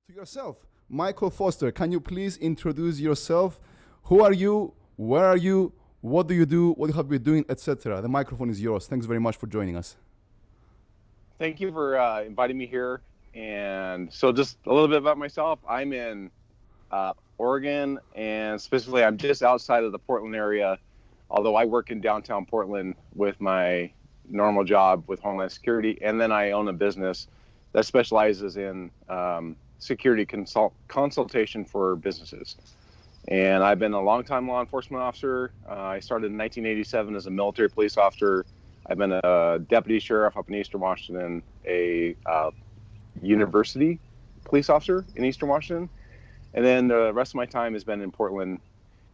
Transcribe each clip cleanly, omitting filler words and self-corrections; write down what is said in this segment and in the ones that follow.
to yourself. Michael Foster, can you please introduce yourself? Who are you? Where are you? What do you do? What have you been doing, etc.? The microphone is yours. Thanks very much for joining us. Thank you for inviting me here. And so just a little bit about myself. I'm in Oregon, and specifically I'm just outside of the Portland area, although I work in downtown Portland with my normal job with Homeland Security, and then I own a business that specializes in security consultation for businesses. And I've been a longtime law enforcement officer. I started in 1987 as a military police officer. I've been a deputy sheriff up in Eastern Washington, a university police officer in Eastern Washington, and then the rest of my time has been in Portland.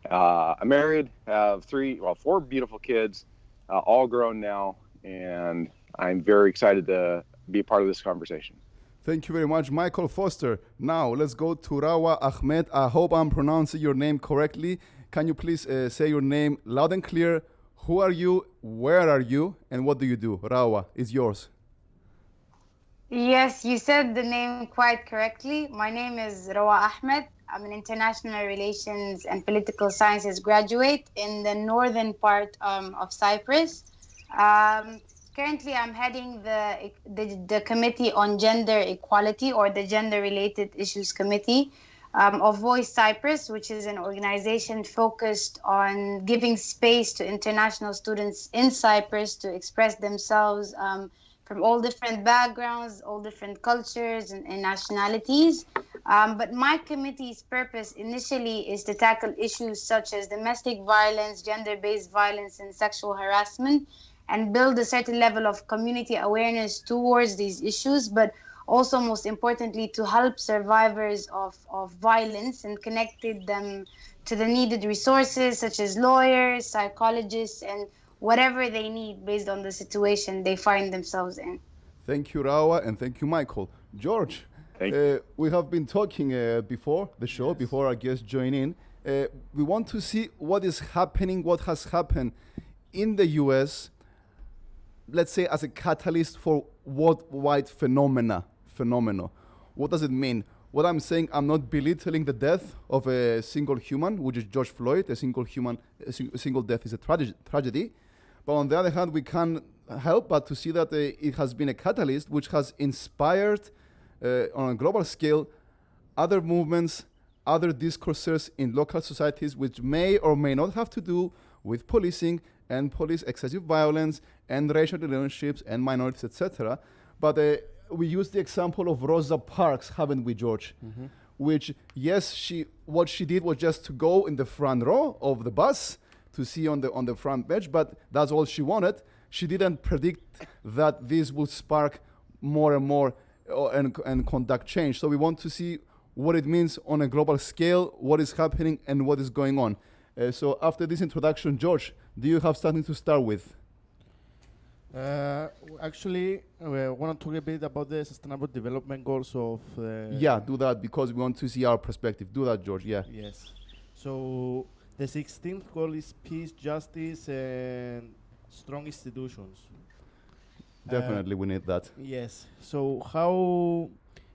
I'm married, have four beautiful kids, all grown now, and I'm very excited to be a part of this conversation. Thank you very much, Michael Foster. Now, let's go to Rawaa Ahmed. I hope I'm pronouncing your name correctly. Can you please say your name loud and clear? Who are you? Where are you? And what do you do? Rawaa, it's yours. Yes, you said the name quite correctly. My name is Rawaa Ahmed. I'm an international relations and political sciences graduate in the northern part of Cyprus. Currently, I'm heading the Committee on Gender Equality, or the Gender Related Issues Committee of Voice Cyprus, which is an organization focused on giving space to international students in Cyprus to express themselves from all different backgrounds, all different cultures and nationalities. But my committee's purpose initially is to tackle issues such as domestic violence, gender-based violence, and sexual harassment, and build a certain level of community awareness towards these issues, but also, most importantly, to help survivors of violence and connected them to the needed resources such as lawyers, psychologists, and whatever they need based on the situation they find themselves in. Thank you, Rawaa, and thank you, Michael. George, we have been talking before the show, yes, before our guests join in. We want to see what is happening, what has happened in the US, let's say as a catalyst for worldwide phenomenon. What does it mean? What I'm saying, I'm not belittling the death of a single human, which is George Floyd. A single death is a tragedy. But on the other hand, we can't help but to see that it has been a catalyst which has inspired on a global scale other movements, other discourses in local societies which may or may not have to do with policing and police excessive violence and racial relationships and minorities, etc. But we use the example of Rosa Parks, haven't we, George? Mm-hmm. Which, yes, what she did was just to go in the front row of the bus to see on the front bench, but that's all she wanted. She didn't predict that this would spark more and more and conduct change. So we want to see what it means on a global scale, what is happening and what is going on. So after this introduction, George, do you have something to start with? Actually, we want to talk a bit about the Sustainable Development Goals of... Yeah, do that, because we want to see our perspective. Do that, George, yeah. Yes. So the 16th goal is peace, justice, and strong institutions. Definitely, we need that. Yes. So how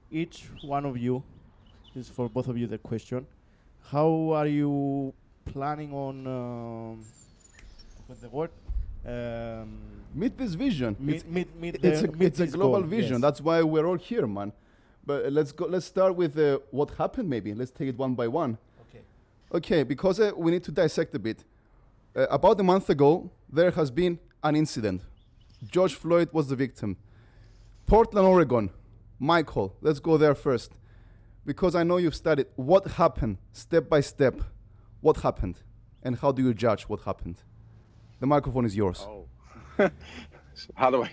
each one of you, this is for both of you the question, how are you planning on... what's the word? Meet this vision. It's a global goal, vision. Yes. That's why we're all here, man. But let's start with what happened. Maybe let's take it one by one. Okay. Because we need to dissect a bit. About a month ago, there has been an incident. George Floyd was the victim. Portland, Oregon. Michael, let's go there first, because I know you've studied what happened step by step. What happened, and how do you judge what happened? The microphone is yours. Oh, so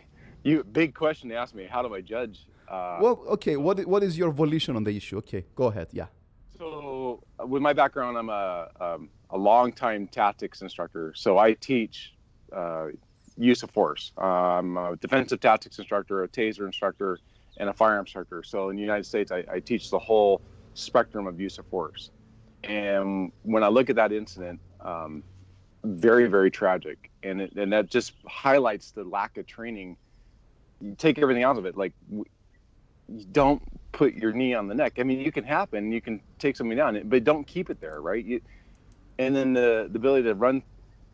big question to ask me. How do I judge? What is your volition on the issue? Okay, go ahead. Yeah. So with my background, I'm a long-time tactics instructor. So I teach use of force. I'm a defensive tactics instructor, a taser instructor, and a firearm instructor. So in the United States, I teach the whole spectrum of use of force. And when I look at that incident, very, very tragic. And that just highlights the lack of training. You take everything out of it. Like, you don't put your knee on the neck. I mean, you can happen, you can take somebody down, but don't keep it there, right? And then the ability to run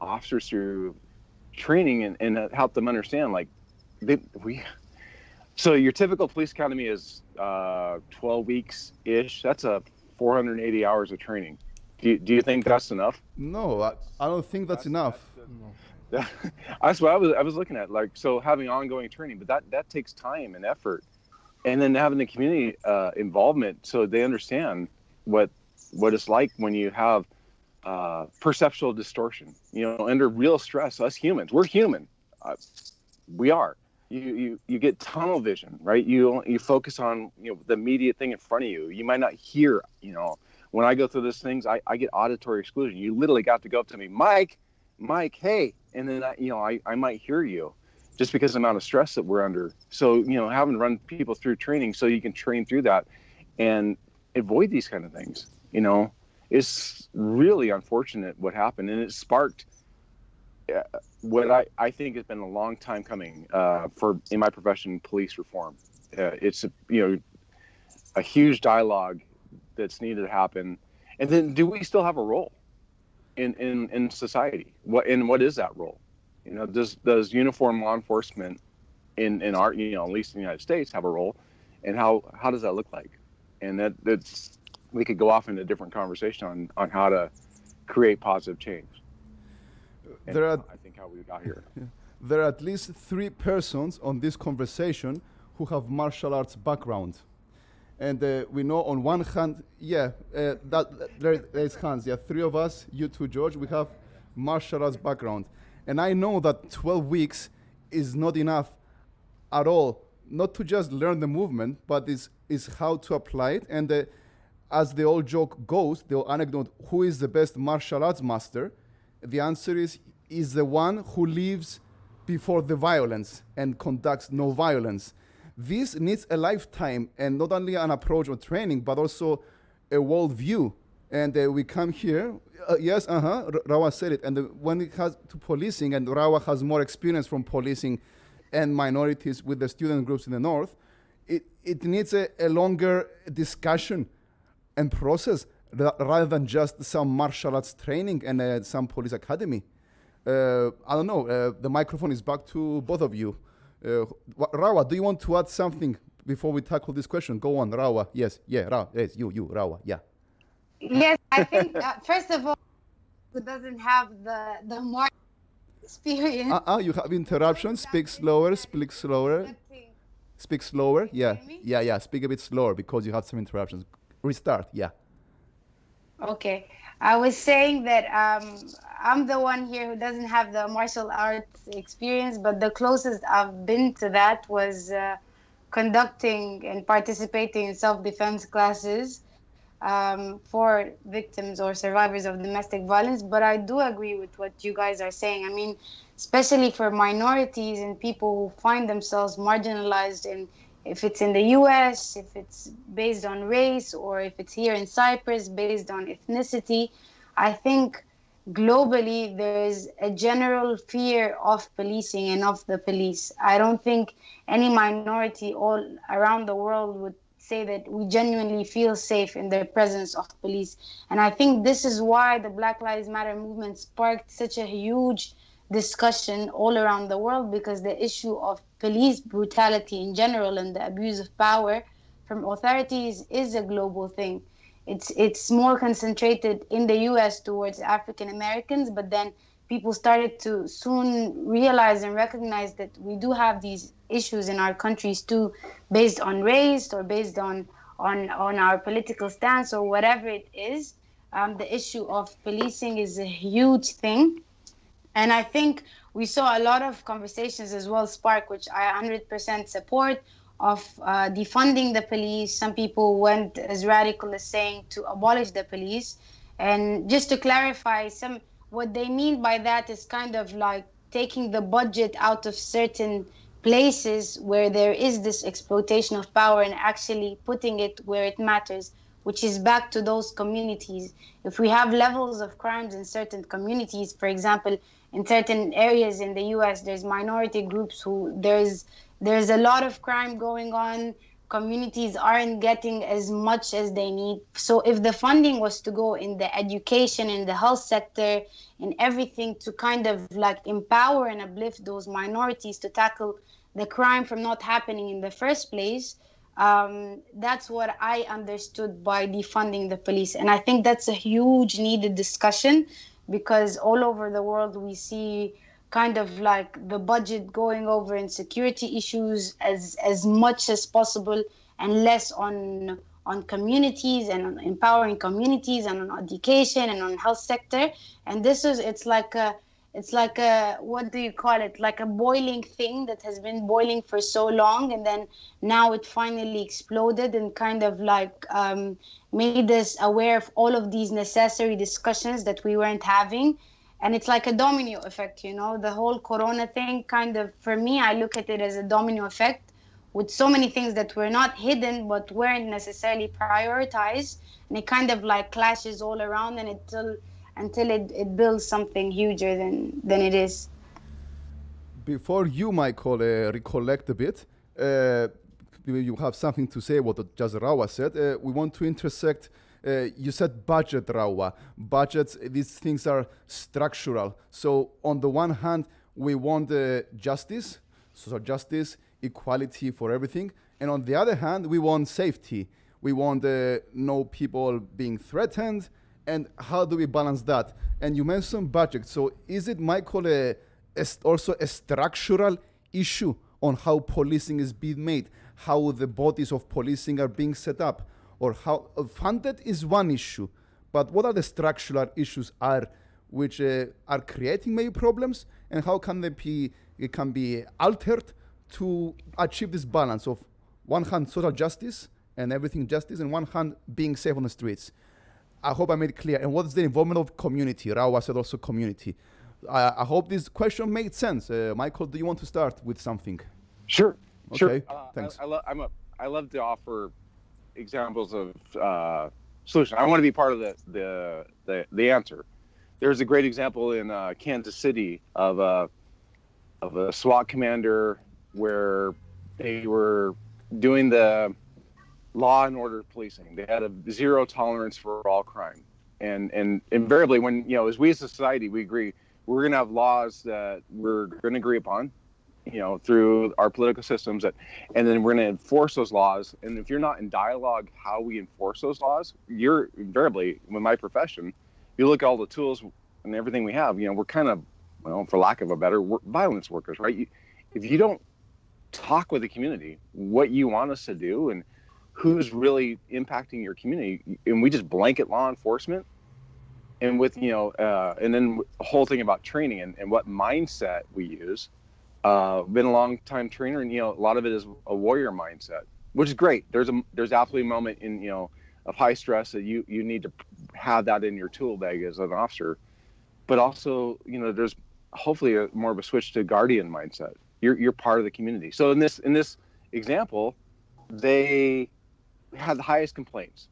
officers through training and help them understand, like, so your typical police academy is 12 weeks ish. That's a 480 hours of training. Do you think that's enough? No, I don't think that's enough. That's what I was looking at. Like, so having ongoing training, but that takes time and effort, and then having the community involvement so they understand what it's like when you have perceptual distortion. You know, under real stress, us humans, we're human. We are. You get tunnel vision, right? You focus on, you know, the immediate thing in front of you. You might not hear, you know, when I go through these things, I get auditory exclusion. You literally got to go up to me, Mike, hey, and then I might hear you, just because of the amount of stress that we're under. So, you know, having to run people through training so you can train through that and avoid these kind of things, you know, it's really unfortunate what happened, and it sparked what I think has been a long time coming for, in my profession, police reform. It's a huge dialogue that's needed to happen. And then, do we still have a role in society? What is that role? You know, does uniform law enforcement in our, you know, at least in the United States, have a role, and how does that look like? And that's we could go off into a different conversation on how to create positive change. And I think how we got here. There are at least 3 persons on this conversation who have martial arts background. And we know on one hand, there's hands. 3 of us, you too, George, we have martial arts background. And I know that 12 weeks is not enough at all, not to just learn the movement, but is how to apply it. And as the old joke goes, the old anecdote, who is the best martial arts master? The answer is the one who lives before the violence and conducts no violence. This needs a lifetime, and not only an approach or training, but also a worldview. And we come here, Rawaa said it. And when it comes to policing, and Rawaa has more experience from policing and minorities with the student groups in the north, it needs a longer discussion and process rather than just some martial arts training and some police academy. I don't know, the microphone is back to both of you. Rawaa, do you want to add something before we tackle this question? Go on, Rawaa. Yes, Rawaa. Yes, you, Rawaa. Yeah. Yes, I think first of all, who doesn't have the more experience. You have interruptions. Speak slower. Speak slower. Speak slower. Yeah. Speak a bit slower because you have some interruptions. Restart. Yeah. Okay. I was saying that I'm the one here who doesn't have the martial arts experience, but the closest I've been to that was conducting and participating in self-defense classes for victims or survivors of domestic violence. But I do agree with what you guys are saying. I mean, especially for minorities and people who find themselves marginalized, and if it's in the US, if it's based on race, or if it's here in Cyprus based on ethnicity, I think globally there is a general fear of policing and of the police. I don't think any minority all around the world would say that we genuinely feel safe in the presence of police. And I think this is why the Black Lives Matter movement sparked such a huge discussion all around the world, because the issue of police brutality in general and the abuse of power from authorities is a global thing. It's more concentrated in the US towards African Americans, but then people started to soon realize and recognize that we do have these issues in our countries too, based on race or based on our political stance or whatever it is. The issue of policing is a huge thing. And I think we saw a lot of conversations as well spark, which I 100% support, of defunding the police. Some people went as radical as saying to abolish the police. And just to clarify, what they mean by that is kind of like taking the budget out of certain places where there is this exploitation of power and actually putting it where it matters, which is back to those communities. If we have levels of crimes in certain communities, for example, in certain areas in the US, there's minority groups who there's a lot of crime going on, communities aren't getting as much as they need. So if the funding was to go in the education, in the health sector, in everything to kind of like empower and uplift those minorities to tackle the crime from not happening in the first place, that's what I understood by defunding the police. And I think that's a huge needed discussion, because all over the world we see kind of like the budget going over in security issues as much as possible, and less on communities and on empowering communities and on education and on health sector. And this is, it's like a, what do you call it, like a boiling thing that has been boiling for so long, and then now it finally exploded and kind of like made us aware of all of these necessary discussions that we weren't having. And it's like a domino effect, you know, the whole corona thing kind of, for me, I look at it as a domino effect with so many things that were not hidden but weren't necessarily prioritized, and it kind of like clashes all around, and until it builds something huger than it is. Before you, Michael, recollect a bit, you have something to say what just Rawaa said. We want to intersect. You said budget, Rawaa. Budgets, these things are structural. So on the one hand, we want justice, social justice, equality for everything. And on the other hand, we want safety. We want no people being threatened. And how do we balance that? And you mentioned budget. So is it, Michael, also a structural issue on how policing is being made, how the bodies of policing are being set up? Or how funded is one issue, but what are the structural issues which are creating maybe problems, and how can it can be altered to achieve this balance of one hand social justice and everything justice, and one hand being safe on the streets? I hope I made it clear. And what is the involvement of community? Rawaa said also community. I hope this question made sense. Michael, do you want to start with something? Sure. Okay. Sure. Thanks. I love to offer examples of solution. I want to be part of the answer. There's a great example in Kansas City of a SWAT commander where they were doing the law and order policing. They had a zero tolerance for all crime, and invariably, when as we as a society, we agree we're going to have laws that we're going to agree upon, through our political systems, and then we're going to enforce those laws. And if you're not in dialogue how we enforce those laws, you're invariably, with my profession, you look at all the tools and everything we have, we're kind of, for lack of a better violence workers, right? If you don't talk with the community what you want us to do and who's really impacting your community, and we just blanket law enforcement, and with and then the whole thing about training and what mindset we use. Been a long time trainer, and a lot of it is a warrior mindset, which is great. There's absolutely a moment in of high stress that you need to have that in your tool bag as an officer, but also there's hopefully more of a switch to guardian mindset. You're part of the community. So in this example, they had the highest complaints,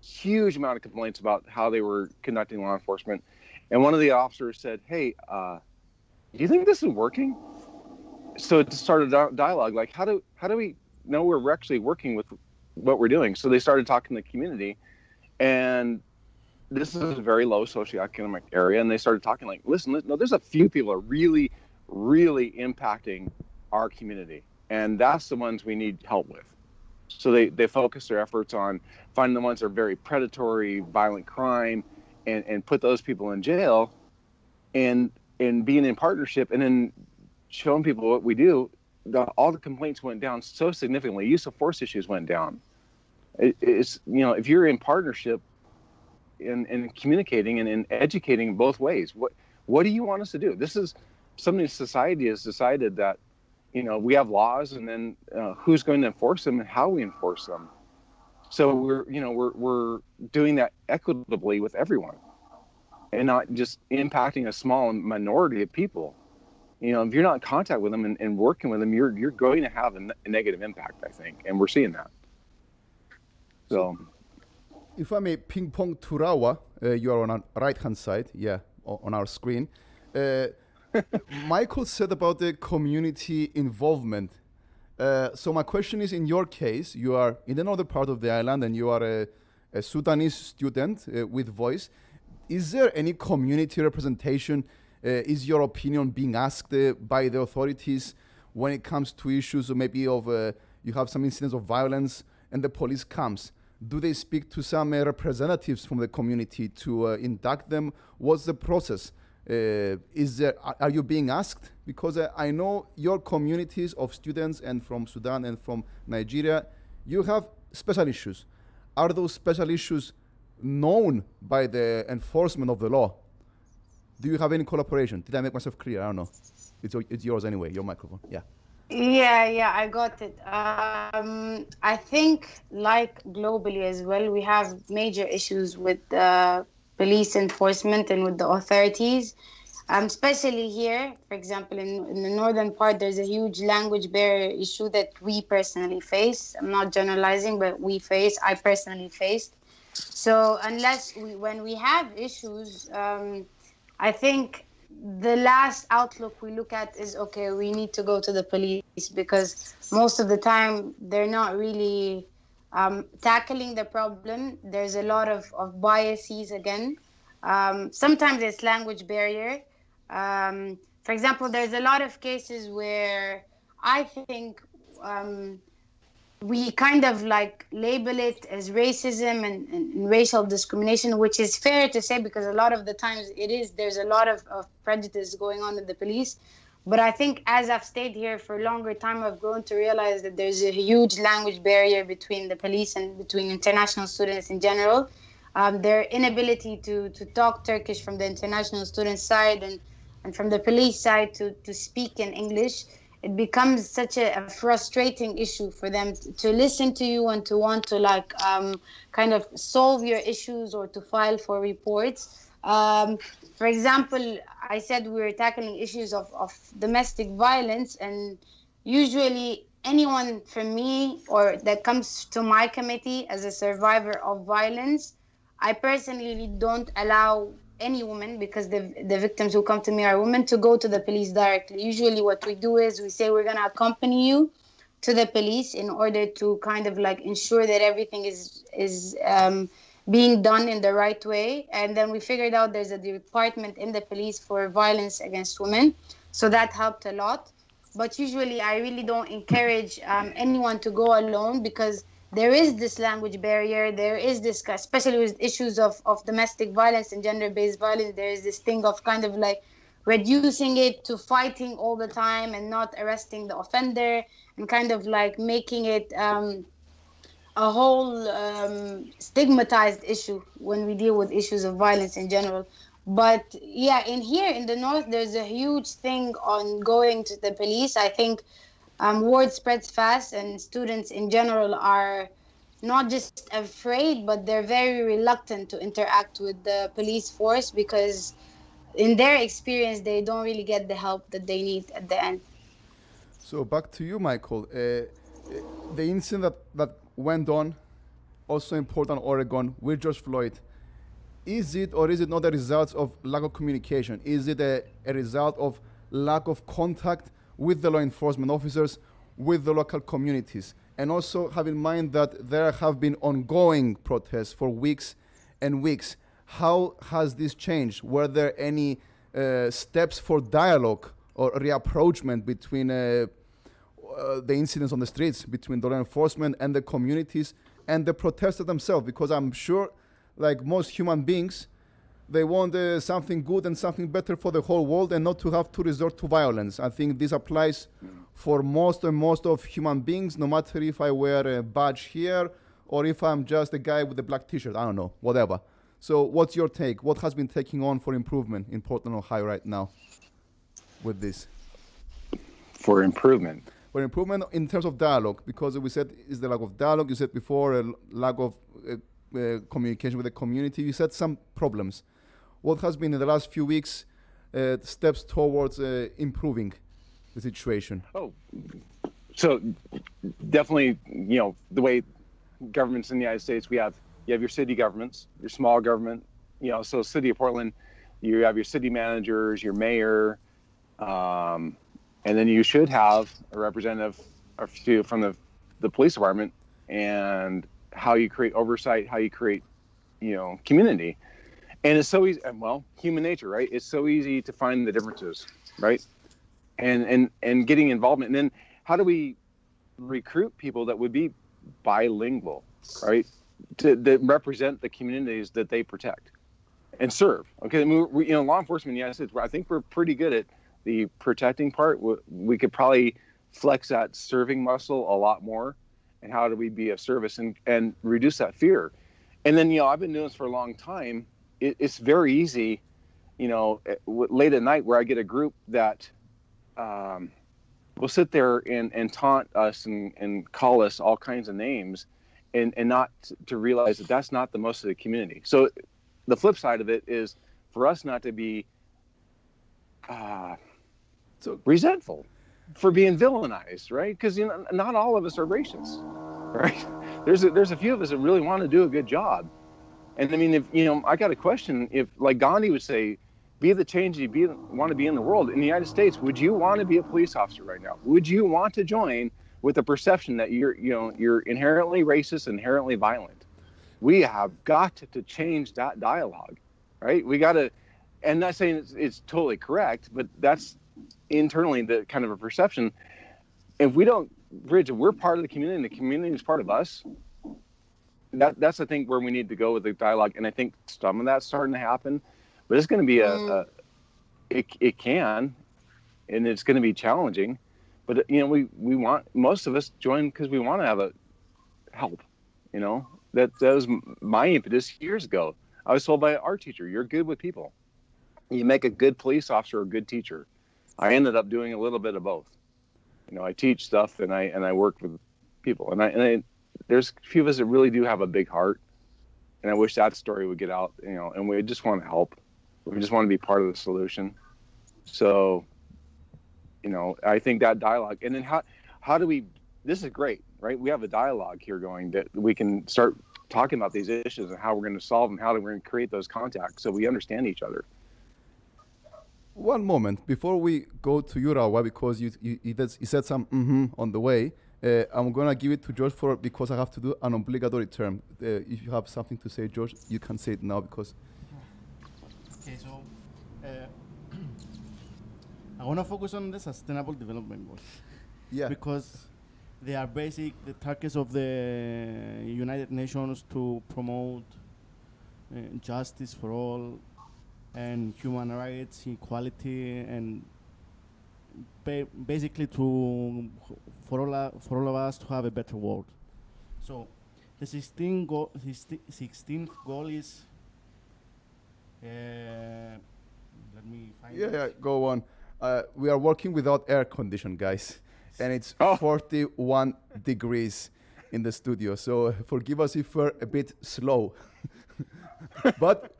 huge amount of complaints about how they were conducting law enforcement, and one of the officers said, "Hey, do you think this is working?" So it started a dialogue, like how do we know we're actually working with what we're doing? So they started talking to the community, and this is a very low socioeconomic area, and they started talking like, listen, no, there's a few people that are really, really impacting our community, and that's the ones we need help with. So they focus their efforts on finding the ones that are very predatory, violent crime, and put those people in jail, and being in partnership, and then showing people what we do. All the complaints went down so significantly. Use of force issues went down. It's if you're in partnership and communicating and educating both ways, what do you want us to do? This is something society has decided that we have laws, and then who's going to enforce them and how we enforce them. So we're doing that equitably with everyone, and not just impacting a small minority of people. If you're not in contact with them and working with them, you're going to have a negative impact, I think, and we're seeing that. So, if I may ping pong to Rawaa, you are on our right-hand side, on our screen. Michael said about the community involvement. So my question is, in your case, you are in the northern part of the island and you are a Sudanese student with voice. Is there any community representation? Is your opinion being asked by the authorities when it comes to issues, or maybe of you have some incidents of violence and the police comes? Do they speak to some representatives from the community to induct them? What's the process? Are you being asked? Because I know your communities of students and from Sudan and from Nigeria, you have special issues. Are those special issues known by the enforcement of the law? Do you have any collaboration? Did I make myself clear? I don't know. It's yours anyway, your microphone. Yeah. Yeah, I got it. I think, like globally as well, we have major issues with police enforcement and with the authorities. Especially here, for example, in the northern part, there's a huge language barrier issue that we personally face. I'm not generalizing, but I personally faced. So when we have issues, I think the last outlook we look at is, okay, we need to go to the police, because most of the time they're not really tackling the problem. There's a lot of biases again. Sometimes it's language barrier. For example, there's a lot of cases where I think we kind of like label it as racism and racial discrimination, which is fair to say, because a lot of the times there's a lot of prejudice going on in the police. But I think as I've stayed here for a longer time, I've grown to realize that there's a huge language barrier between the police and between international students in general. Their inability to talk Turkish from the international student side and from the police side to speak in English, it becomes such a frustrating issue for them to listen to you and to want to kind of solve your issues or to file for reports. For example, I said we were tackling issues of domestic violence, and usually anyone from me or that comes to my committee as a survivor of violence, I personally don't allow any woman, because the victims who come to me are women, to go to the police directly. Usually what we do is we say we're going to accompany you to the police in order to kind of like ensure that everything is being done in the right way. And then we figured out there's a department in the police for violence against women. So that helped a lot. But usually I really don't encourage anyone to go alone, because there is this language barrier. There is this, especially with issues of domestic violence and gender-based violence, there is this thing of kind of like reducing it to fighting all the time and not arresting the offender, and kind of like making it a whole stigmatized issue when we deal with issues of violence in general. But yeah, in the north, there's a huge thing on going to the police. I think word spreads fast, and students in general are not just afraid, but they're very reluctant to interact with the police force, because in their experience, they don't really get the help that they need at the end. So back to you, Michael. The incident that went on, also in Portland, Oregon, with George Floyd, is it or is it not a result of lack of communication? Is it a result of lack of contact with the law enforcement officers, with the local communities? And also have in mind that there have been ongoing protests for weeks and weeks. How has this changed? Were there any steps for dialogue or reapproachment between the incidents on the streets, between the law enforcement and the communities and the protesters themselves? Because I'm sure, like most human beings, they want something good and something better for the whole world, and not to have to resort to violence. I think this applies for most of human beings, no matter if I wear a badge here or if I'm just a guy with a black t-shirt, I don't know, whatever. So what's your take? What has been taking on for improvement in Portland, Ohio right now with this? For improvement? For improvement in terms of dialogue, because we said is the lack of dialogue. You said before a lack of communication with the community. You said some problems. What has been in the last few weeks steps towards improving the situation? Oh, so definitely, the way governments in the United States, you have your city governments, your small government, so city of Portland, you have your city managers, your mayor, and then you should have a representative a few from the police department, and how you create oversight, how you create, community. And it's so easy. Well, human nature, right? It's so easy to find the differences, right? And getting involvement. And then how do we recruit people that would be bilingual, right? That represent the communities that they protect and serve. Okay, law enforcement, yes, I think we're pretty good at the protecting part. We could probably flex that serving muscle a lot more. And how do we be of service and reduce that fear? And then, I've been doing this for a long time. It's very easy, late at night where I get a group that will sit there and taunt us and call us all kinds of names and not to realize that that's not the most of the community. So the flip side of it is for us not to be resentful for being villainized, right? Because not all of us are racist, right? There's a few of us that really want to do a good job. And I mean, if I got a question, if like Gandhi would say, be the change you want to be in the world. In the United States, would you want to be a police officer right now? Would you want to join with the perception that you're inherently racist, inherently violent? We have got to change that dialogue, right? We got to, and not saying it's totally correct, but that's internally the kind of a perception. If we don't bridge, we're part of the community and the community is part of us. That's I think where we need to go with the dialogue. And I think some of that's starting to happen, but it's going to be it can, and it's going to be challenging, but we want, most of us join because we want to have a help, that was my impetus years ago. I was told by our teacher, you're good with people. You make a good police officer or a good teacher. I ended up doing a little bit of both. I teach stuff and I work with people, and I there's a few of us that really do have a big heart, and I wish that story would get out, and we just want to help. We just want to be part of the solution. So, I think that dialogue, and then how do we, this is great, right? We have a dialogue here going that we can start talking about these issues and how we're going to solve them, how we're going to create those contacts so we understand each other. One moment before we go to you, Rawaa, because you said some on the way. I'm gonna give it to George because I have to do an obligatory term. If you have something to say, George, you can say it now because. Okay, so I want to focus on the Sustainable Development Goals. Yeah. Because they are the targets of the United Nations to promote justice for all and human rights, equality, and basically for all of us to have a better world. So the 16th goal is let me find it. Yeah, go on. We are working without air condition, guys, and it's 41 degrees in the studio. So forgive us if we're a bit slow, but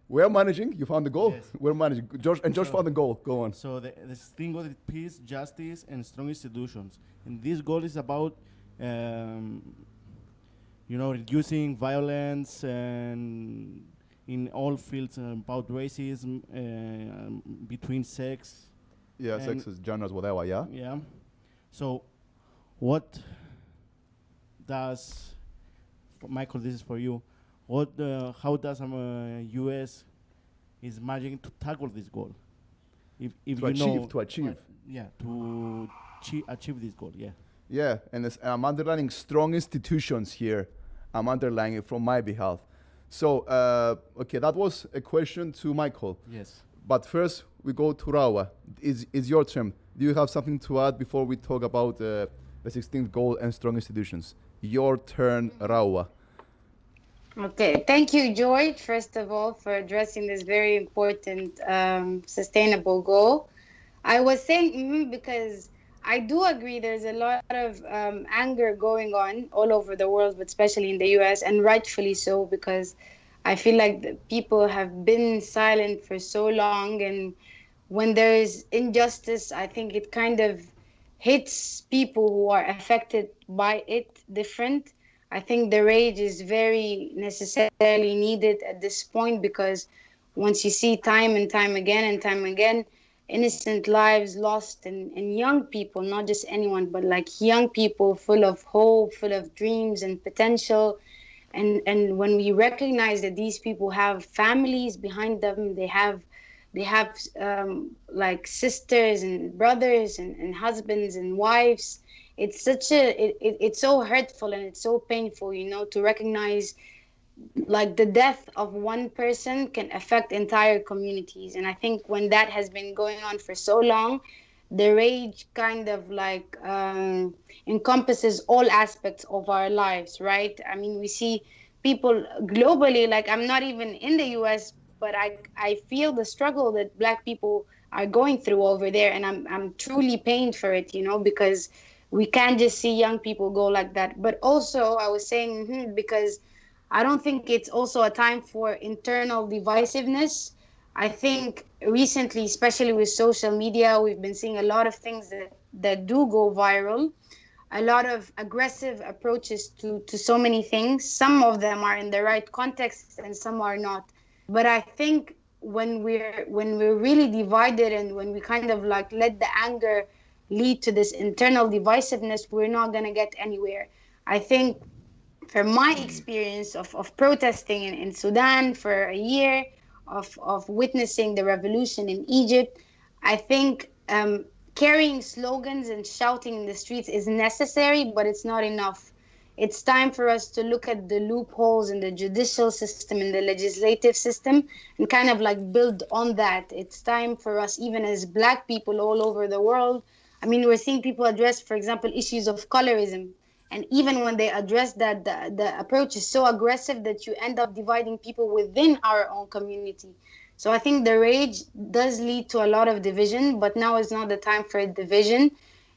we're managing. You found the goal. Yes. We're managing. George found the goal. Go on. So the thing goal is peace, justice, and strong institutions. And this goal is about, reducing violence and in all fields, about racism, between sex. Yeah, sexes, genres, whatever. Yeah. Yeah. So, what does, Michael? This is for you. How does U.S. is managing to tackle this goal? To achieve this goal. Yeah. Yeah, and I'm underlining strong institutions here. I'm underlining it from my behalf. So, okay, that was a question to Michael. Yes. But first, we go to Rawaa. Is your turn. Do you have something to add before we talk about the 16th goal and strong institutions? Your turn, Rawaa. Okay, thank you, George, first of all, for addressing this very important sustainable goal. I was saying because I do agree there's a lot of anger going on all over the world, but especially in the US, and rightfully so, because I feel like the people have been silent for so long, and when there is injustice, I think it kind of hits people who are affected by it different. I think the rage is very necessarily needed at this point, because once you see time and time again, innocent lives lost, and young people, not just anyone, but like young people full of hope, full of dreams and potential. And when we recognize that these people have families behind them, they have like sisters and brothers and husbands and wives. It's such it's so hurtful and it's so painful, to recognize like the death of one person can affect entire communities. And I think when that has been going on for so long, the rage kind of like encompasses all aspects of our lives, right? I mean, we see people globally, like I'm not even in the US, but I feel the struggle that Black people are going through over there. And I'm truly pained for it, because we can't just see young people go like that. But also, I was saying, because I don't think it's also a time for internal divisiveness. I think recently, especially with social media, we've been seeing a lot of things that do go viral, a lot of aggressive approaches to so many things. Some of them are in the right context and some are not. But I think when we're really divided and when we kind of like let the anger lead to this internal divisiveness, we're not going to get anywhere. I think from my experience of protesting in Sudan for a year, of witnessing the revolution in Egypt, I think carrying slogans and shouting in the streets is necessary, but it's not enough. It's time for us to look at the loopholes in the judicial system, in the legislative system, and kind of like build on that. It's time for us, even as Black people all over the world. I mean, we're seeing people address, for example, issues of colorism. And even when they address that, the approach is so aggressive that you end up dividing people within our own community. So I think the rage does lead to a lot of division, but now is not the time for division.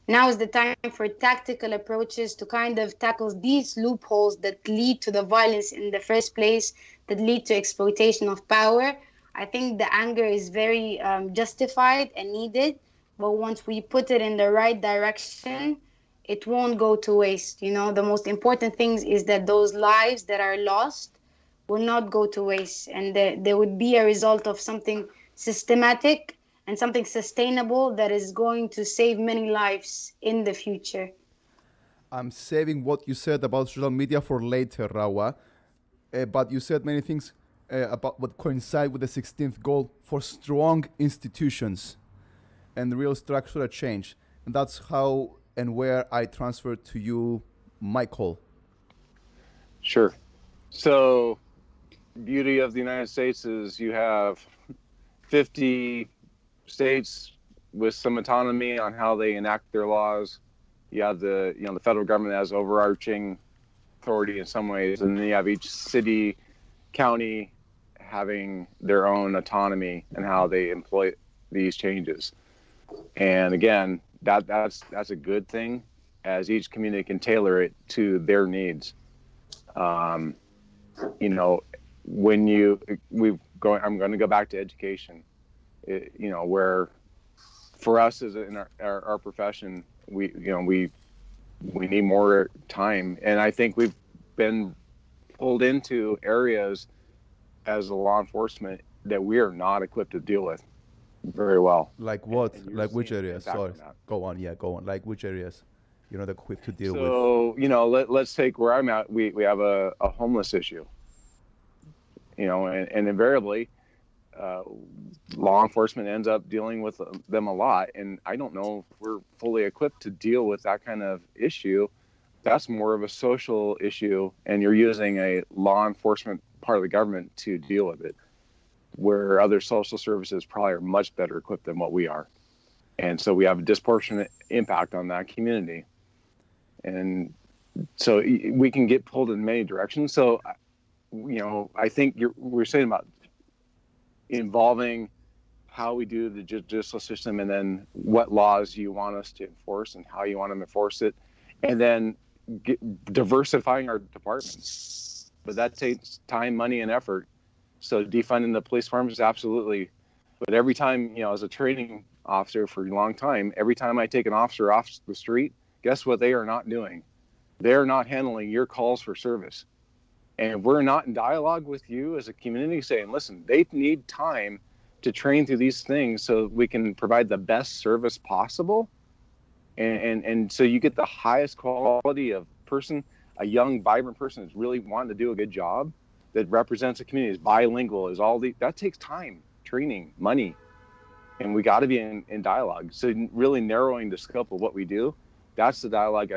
Now is the time for tactical approaches to kind of tackle these loopholes that lead to the violence in the first place, that lead to exploitation of power. I think the anger is very justified and needed, but once we put it in the right direction, it won't go to waste. The most important thing is that those lives that are lost will not go to waste, and there would be a result of something systematic and something sustainable that is going to save many lives in the future. I'm saving what you said about social media for later, Rawaa. But you said many things about what coincide with the 16th goal for strong institutions and real structural change. And that's how and where I transfer to you, Michael. Sure. So, beauty of the United States is you have 50 states with some autonomy on how they enact their laws. You have the federal government has overarching authority in some ways, and then you have each city, county having their own autonomy and how they employ these changes. And again, that's a good thing, as each community can tailor it to their needs. I'm going to go back to education. Where for us as in our profession, we need more time, and I think we've been pulled into areas as a law enforcement that we are not equipped to deal with very well. Like what? Like which areas? Sorry. Go on. Like which areas you're not equipped to deal with? So, let's take where I'm at. We have a homeless issue. And invariably, law enforcement ends up dealing with them a lot. And I don't know if we're fully equipped to deal with that kind of issue. That's more of a social issue, and you're using a law enforcement part of the government to deal with it, where other social services probably are much better equipped than what we are. And so we have a disproportionate impact on that community. And so we can get pulled in many directions. So, I think we're saying about involving how we do the judicial system, and then what laws you want us to enforce and how you want to enforce it, and then diversifying our departments. But that takes time, money, and effort. So defunding the police departments, absolutely. But every time, as a training officer for a long time, every time I take an officer off the street, guess what they are not doing? They're not handling your calls for service. And if we're not in dialogue with you as a community saying, listen, they need time to train through these things so we can provide the best service possible. And so you get the highest quality of person, a young, vibrant person that's really wanting to do a good job, that represents a community, is bilingual, that takes time, training, money. And we got to be in dialogue. So really narrowing the scope of what we do, that's the dialogue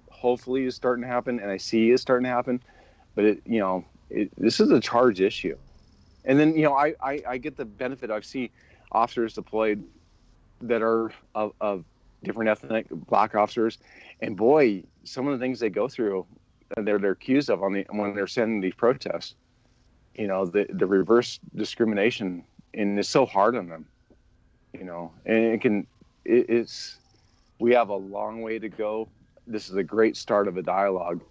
hopefully is starting to happen, and I see is starting to happen. But this is a charged issue. And then, I get the benefit. I've seen officers deployed that are of different ethnic, Black officers, and boy, some of the things they go through, they're accused of when they're sending these protests. The reverse discrimination, and it's so hard on them. And we have a long way to go. This is a great start of a dialogue,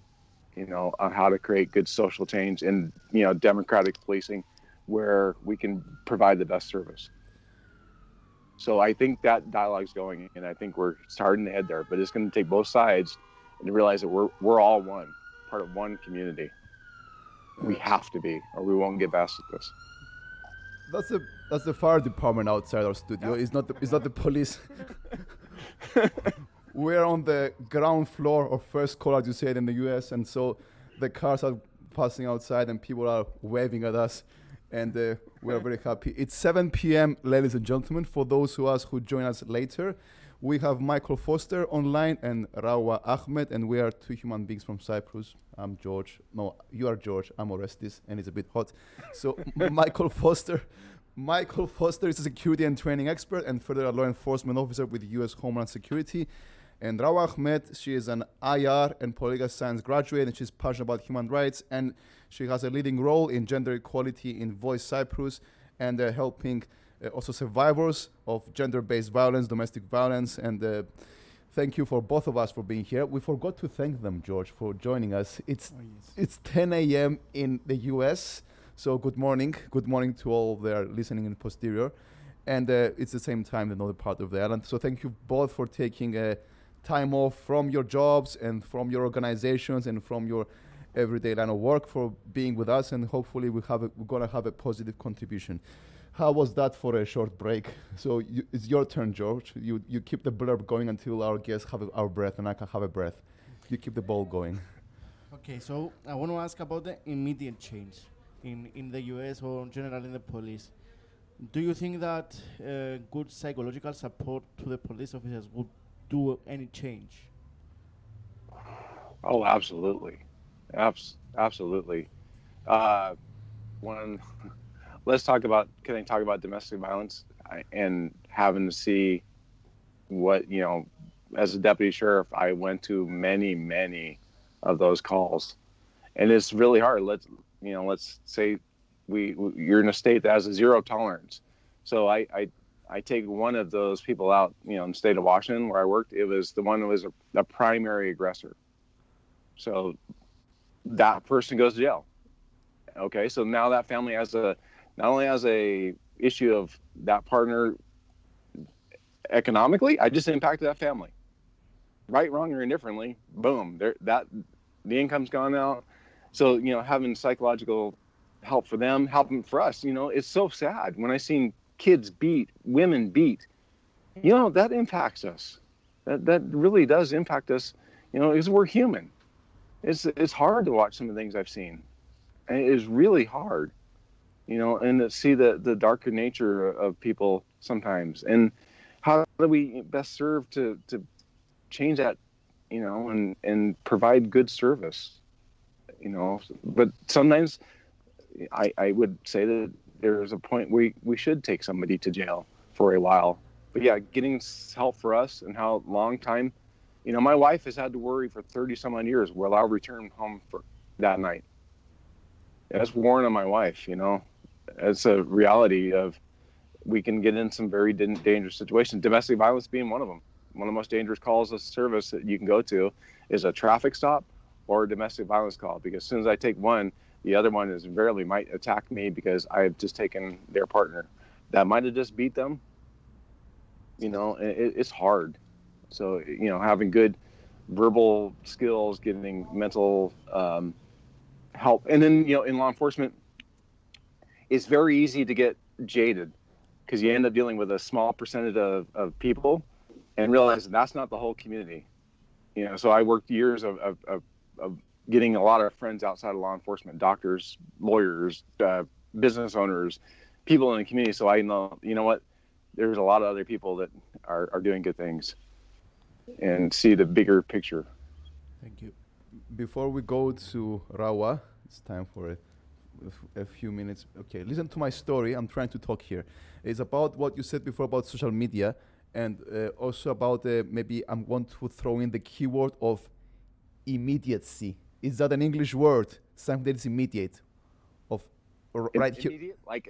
on how to create good social change and, democratic policing where we can provide the best service. So I think that dialogue's going, and I think we're starting to head there, but it's going to take both sides and realize that we're all one, part of one community. We have to be, or we won't get past this. That's the fire department outside our studio. It's not the police. We're on the ground floor or first call, as you said, in the US, and so the cars are passing outside and people are waving at us, and we are very happy. It's 7 p.m., ladies and gentlemen. For those who join us later, we have Michael Foster online and Rawaa Ahmed, and we are two human beings from Cyprus. I'm George. No, you are George. I'm Orestes, and it's a bit hot. So Michael Foster is a security and training expert and further a law enforcement officer with US Homeland Security. And Rawaa Ahmed, she is an IR and political science graduate, and she's passionate about human rights, and she has a leading role in gender equality in Voice Cyprus, and helping also survivors of gender-based violence, domestic violence. And thank you for both of us for being here. We forgot to thank them, George, for joining us. It's 10 a.m. in the US, so good morning. Good morning to all that are listening in posterior. And it's the same time in another part of the island. So thank you both for taking time off from your jobs and from your organizations and from your everyday line of work, for being with us, and hopefully we're going to have a positive contribution. How was that for a short break? So it's your turn, George. You keep the blurb going until our guests have our breath and I can have a breath. You keep the ball going. Okay, so I want to ask about the immediate change in the US or in general in the police. Do you think that good psychological support to the police officers would do any change? Oh, absolutely. Absolutely. Can I talk about domestic violence and having to see what, as a deputy sheriff, I went to many of those calls, and it's really hard. Let's say you're in a state that has a zero tolerance. So I take one of those people out, in the state of Washington where I worked. It was the one that was a primary aggressor. So that person goes to jail. Okay, so now that family not only has a issue of that partner economically, I just impacted that family. Right, wrong, or indifferently, boom, the income's gone out. So, having psychological help for them, helping for us, it's so sad when I seen kids beat, women beat, that impacts us. That really does impact us, because we're human. It's hard to watch some of the things I've seen. And it is really hard, and to see the darker nature of people sometimes. And how do we best serve to change that, and provide good service, But sometimes I would say that there's a point where we should take somebody to jail for a while. But yeah, getting help for us and how long time, my wife has had to worry for 30 some odd years will I'll return home for that night. That's worn on my wife, It's a reality of we can get in some very dangerous situations. Domestic violence being one of them. One of the most dangerous calls of service that you can go to is a traffic stop or a domestic violence call, because as soon as I take one, the other one might attack me because I've just taken their partner. That might have just beat them. It's hard. So, having good verbal skills, getting mental help. And then, in law enforcement, it's very easy to get jaded. because you end up dealing with a small percentage of people and realize that's not the whole community. You know, so I worked years of getting a lot of friends outside of law enforcement, doctors, lawyers, business owners, people in the community. So I know, you know what, there's a lot of other people that are doing good things and see the bigger picture. Thank you. Before we go to Rawaa, it's time for a few minutes. Okay, listen to my story. I'm trying to talk here. It's about what you said before about social media, and also about maybe I'm going to throw in the keyword of immediacy. Is that an English word? Something that is immediate. Right here.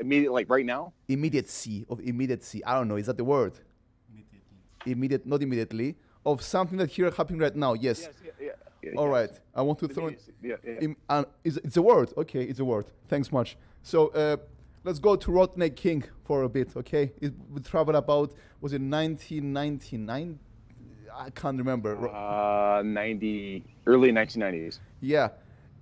Immediate, like right now? Immediacy, of immediacy. I don't know. Is that the word? Immediate, not immediately. Of something that here happening right now. Yes. All right. I want to throw in. It's a word. Okay, it's a word. Thanks much. So let's go to Rodney King for a bit. Okay, we traveled about, was it 1999? I can't remember. Early 1990s. Yeah,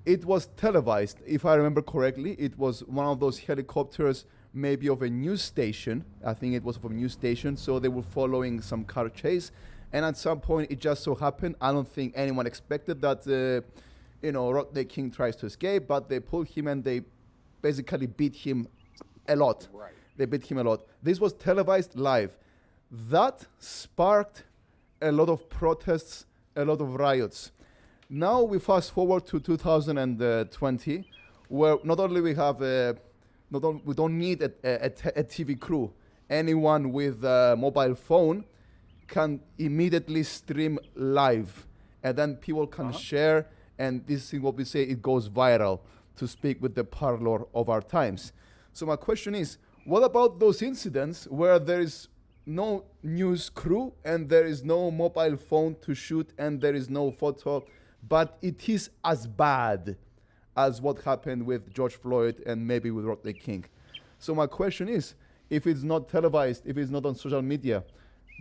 it was televised. If I remember correctly, it was one of those helicopters, maybe of a news station. I think it was of a news station. So they were following some car chase. And at some point, it just so happened, I don't think anyone expected that, Rodney King tries to escape, but they pulled him and they basically beat him a lot. Right. They beat him a lot. This was televised live. That sparked a lot of protests, a lot of riots. Now we fast forward to 2020, where not only we have, we don't need a TV crew. Anyone with a mobile phone can immediately stream live, and then people can share, and this is what we say, it goes viral, to speak with the parlor of our times. So my question is, what about those incidents where there is no news crew and there is no mobile phone to shoot and there is no photo, but it is as bad as what happened with George Floyd and maybe with Rodney King? So my question is, if it's not televised, if it's not on social media,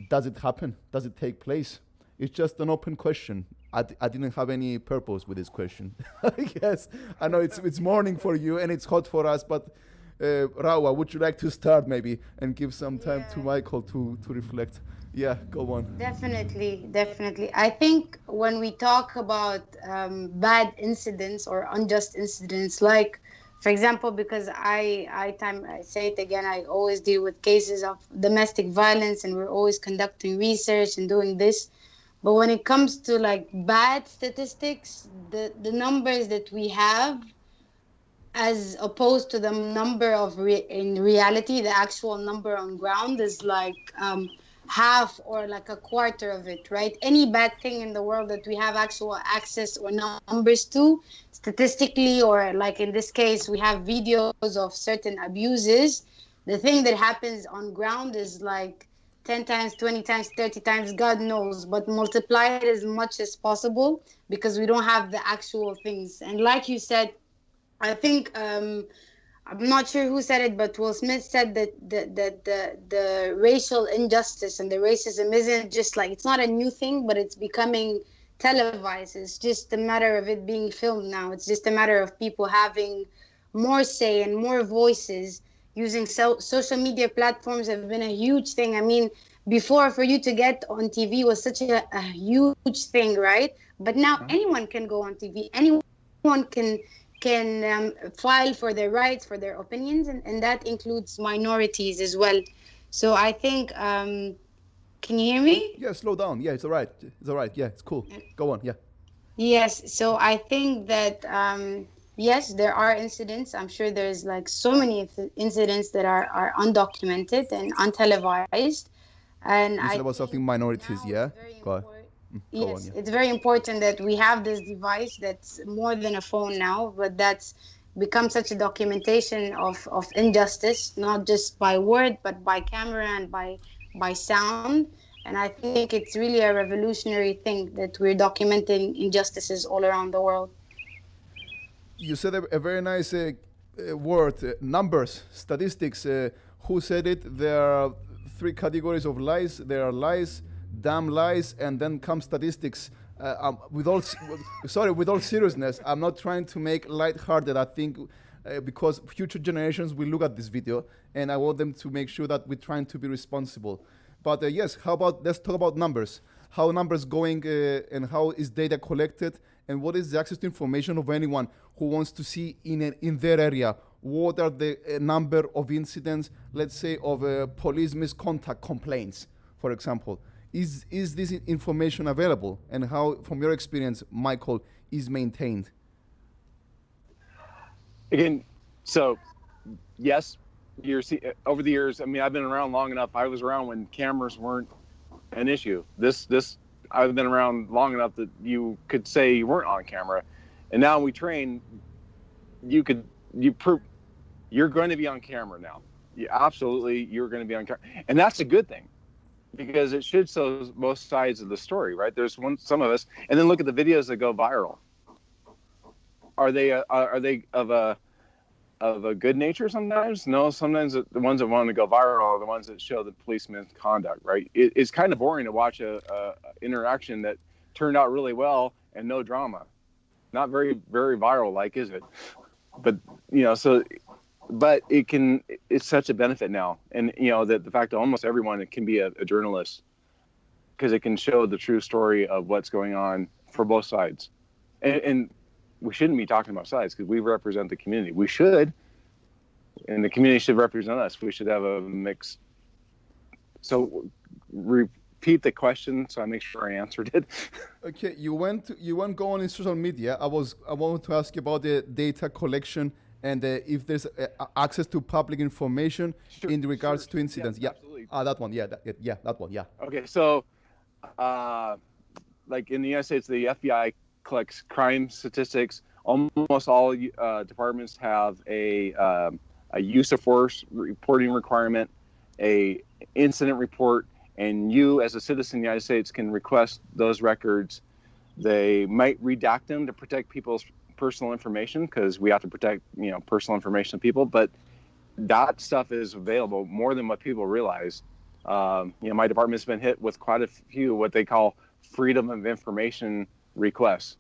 does it happen? Does it take place? It's just an open question. I didn't have any purpose with this question. I guess. I know it's morning for you and it's hot for us, but Rawaa, would you like to start maybe and give some time to Michael to reflect? Yeah, go on. Definitely. I think when we talk about bad incidents or unjust incidents, like, for example, because I say it again, I always deal with cases of domestic violence and we're always conducting research and doing this. But when it comes to like bad statistics, the numbers that we have as opposed to the number of in reality, the actual number on ground is like half or like a quarter of it, right? Any bad thing in the world that we have actual access or numbers to, statistically, or like in this case, we have videos of certain abuses. The thing that happens on ground is like 10 times, 20 times, 30 times, God knows, but multiply it as much as possible because we don't have the actual things. And like you said, I think, I'm not sure who said it, but Will Smith said that the racial injustice and the racism isn't just like, it's not a new thing, but it's becoming televised. It's just a matter of it being filmed now. It's just a matter of people having more say and more voices. Using social media platforms have been a huge thing. I mean, before, for you to get on TV was such a huge thing, right? But now anyone can go on TV. Anyone can file for their rights, for their opinions, and that includes minorities as well. So I think, can you hear me? Yeah, slow down. Yeah, it's all right. It's all right. Yeah, it's cool. Go on. Yeah. Yes. So I think that, yes, there are incidents. I'm sure there's like so many incidents that are undocumented and untelevised. And you said about something minorities, yeah? Go ahead. Yes, it's very important that we have this device that's more than a phone now, but that's become such a documentation of injustice, not just by word, but by camera and by sound. And I think it's really a revolutionary thing that we're documenting injustices all around the world. You said a very nice word, numbers, statistics. Who said it? There are 3 categories of lies. There are lies, damn lies, and then come statistics. With all seriousness, I'm not trying to make lighthearted. I think because future generations will look at this video, and I want them to make sure that we're trying to be responsible. But yes, how about, let's talk about numbers. How numbers going and how is data collected, and what is the access to information of anyone who wants to see in their area what are the number of incidents, let's say, of police misconduct complaints, for example. Is this information available, and how, from your experience, Michael, is maintained? Again, so yes, over the years, I mean, I've been around long enough. I was around when cameras weren't an issue. I've been around long enough that you could say you weren't on camera, and now we train. You're going to be on camera now. You're going to be on camera, and that's a good thing, because it should show both sides of the story, right? There's some of us, and then look at the videos that go viral. Are they of a good nature sometimes? No, sometimes the ones that want to go viral are the ones that show the policeman's conduct, right? It's kind of boring to watch a interaction that turned out really well and no drama. Not very, very viral, like, is it? But, but it's such a benefit now. And, that the fact that almost everyone can be a journalist, because it can show the true story of what's going on for both sides. And we shouldn't be talking about sides, because we represent the community. We should, and the community should represent us. We should have a mix. So repeat the question so I make sure I answered it. Okay, you went going in social media. I wanted to ask you about the data collection and if there's access to public information in regards to incidents. Yes, yeah, absolutely. that one. Yeah, that one. Yeah. Okay, so like in the United States, the FBI collects crime statistics. Almost all departments have a use of force reporting requirement, a incident report, and you as a citizen of the United States can request those records. They might redact them to protect people's personal information, because we have to protect personal information of people, but that stuff is available more than what people realize. My department's been hit with quite a few what they call freedom of information requests.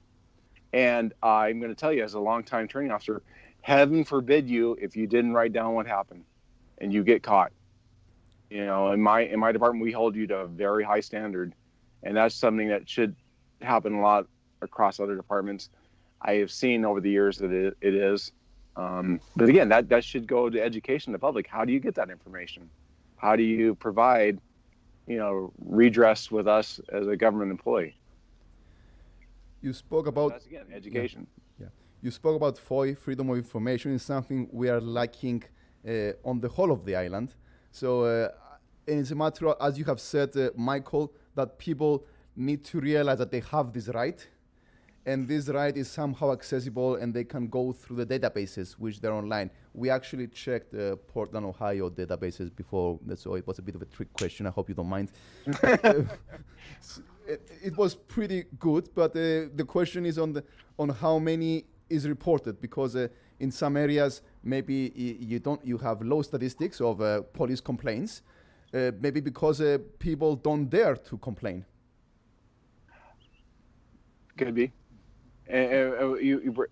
And I'm going to tell you, as a longtime training officer, heaven forbid you if you didn't write down what happened and you get caught. In my department, we hold you to a very high standard, and that's something that should happen a lot across other departments. I have seen over the years that it is. But again, that should go to education, the public. How do you get that information? How do you provide, redress with us as a government employee? You spoke about... That's, again, education. Yeah. You spoke about FOI, freedom of information, is something we are lacking on the whole of the island. So, and it's a matter of, as you have said, Michael, that people need to realize that they have this right, and this right is somehow accessible, and they can go through the databases, which they're online. We actually checked Portland, Ohio databases before, so it was a bit of a trick question. I hope you don't mind. It was pretty good, but the question is on how many is reported, because in some areas maybe you have low statistics of police complaints, maybe because people don't dare to complain. Could be. You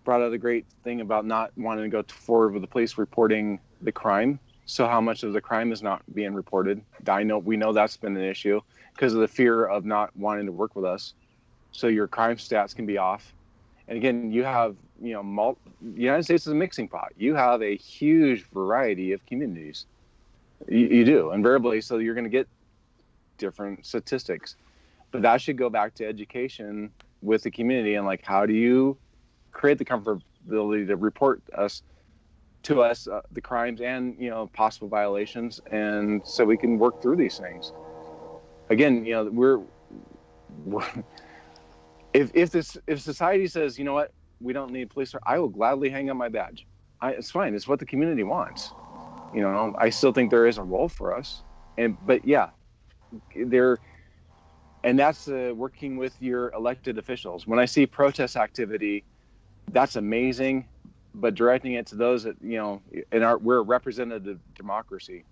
brought out a great thing about not wanting to go forward with the police reporting the crime. So how much of the crime is not being reported? We know that's been an issue because of the fear of not wanting to work with us. So your crime stats can be off. And again, you have, the United States is a mixing pot. You have a huge variety of communities. You do, invariably. So you're going to get different statistics. But that should go back to education with the community, and how do you create the comfortability to report to us the crimes and possible violations, and so we can work through these things. Again, we're if society says, you know what, we don't need police, I will gladly hang up my badge. It's fine. It's what the community wants. I still think there is a role for us, but and that's working with your elected officials. When I see protest activity, that's amazing, but directing it to those that, we're a representative democracy.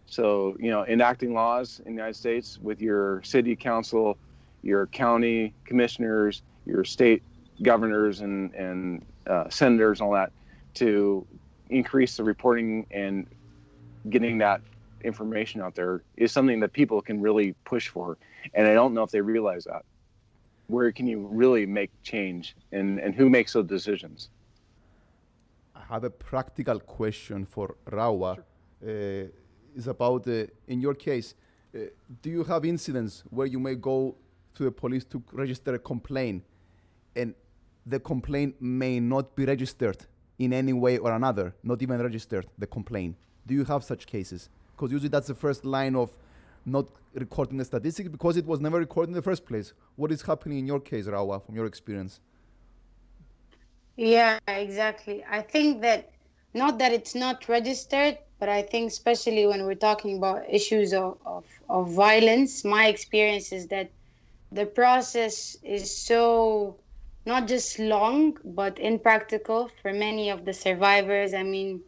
So, enacting laws in the United States with your city council, your county commissioners, your state governors and senators and all that to increase the reporting and getting that information out there is something that people can really push for. And I don't know if they realize that. Where can you really make change, and who makes those decisions? I have a practical question for Rawaa. Sure. Is about, in your case, do you have incidents where you may go to the police to register a complaint and the complaint may not be registered in any way or another, not even registered, the complaint? Do you have such cases? Because usually that's the first line of not recording the statistics because it was never recorded in the first place. What is happening in your case, Rawaa, from your experience? Yeah, exactly. I think that not that it's not registered, but I think especially when we're talking about issues of violence, my experience is that the process is so not just long, but impractical for many of the survivors. I mean,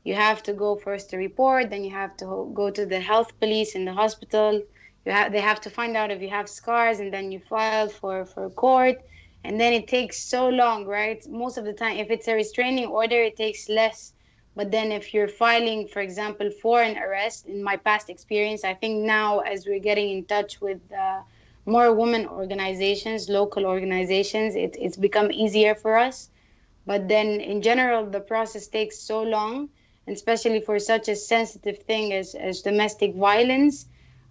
you have to go first to report, then you have to go to the health police in the hospital. They have to find out if you have scars, and then you file for court. And then it takes so long, right? Most of the time, if it's a restraining order, it takes less. But then if you're filing, for example, for an arrest, in my past experience, I think now as we're getting in touch with more women organizations, local organizations, it's become easier for us. But then in general, the process takes so long, and especially for such a sensitive thing as domestic violence,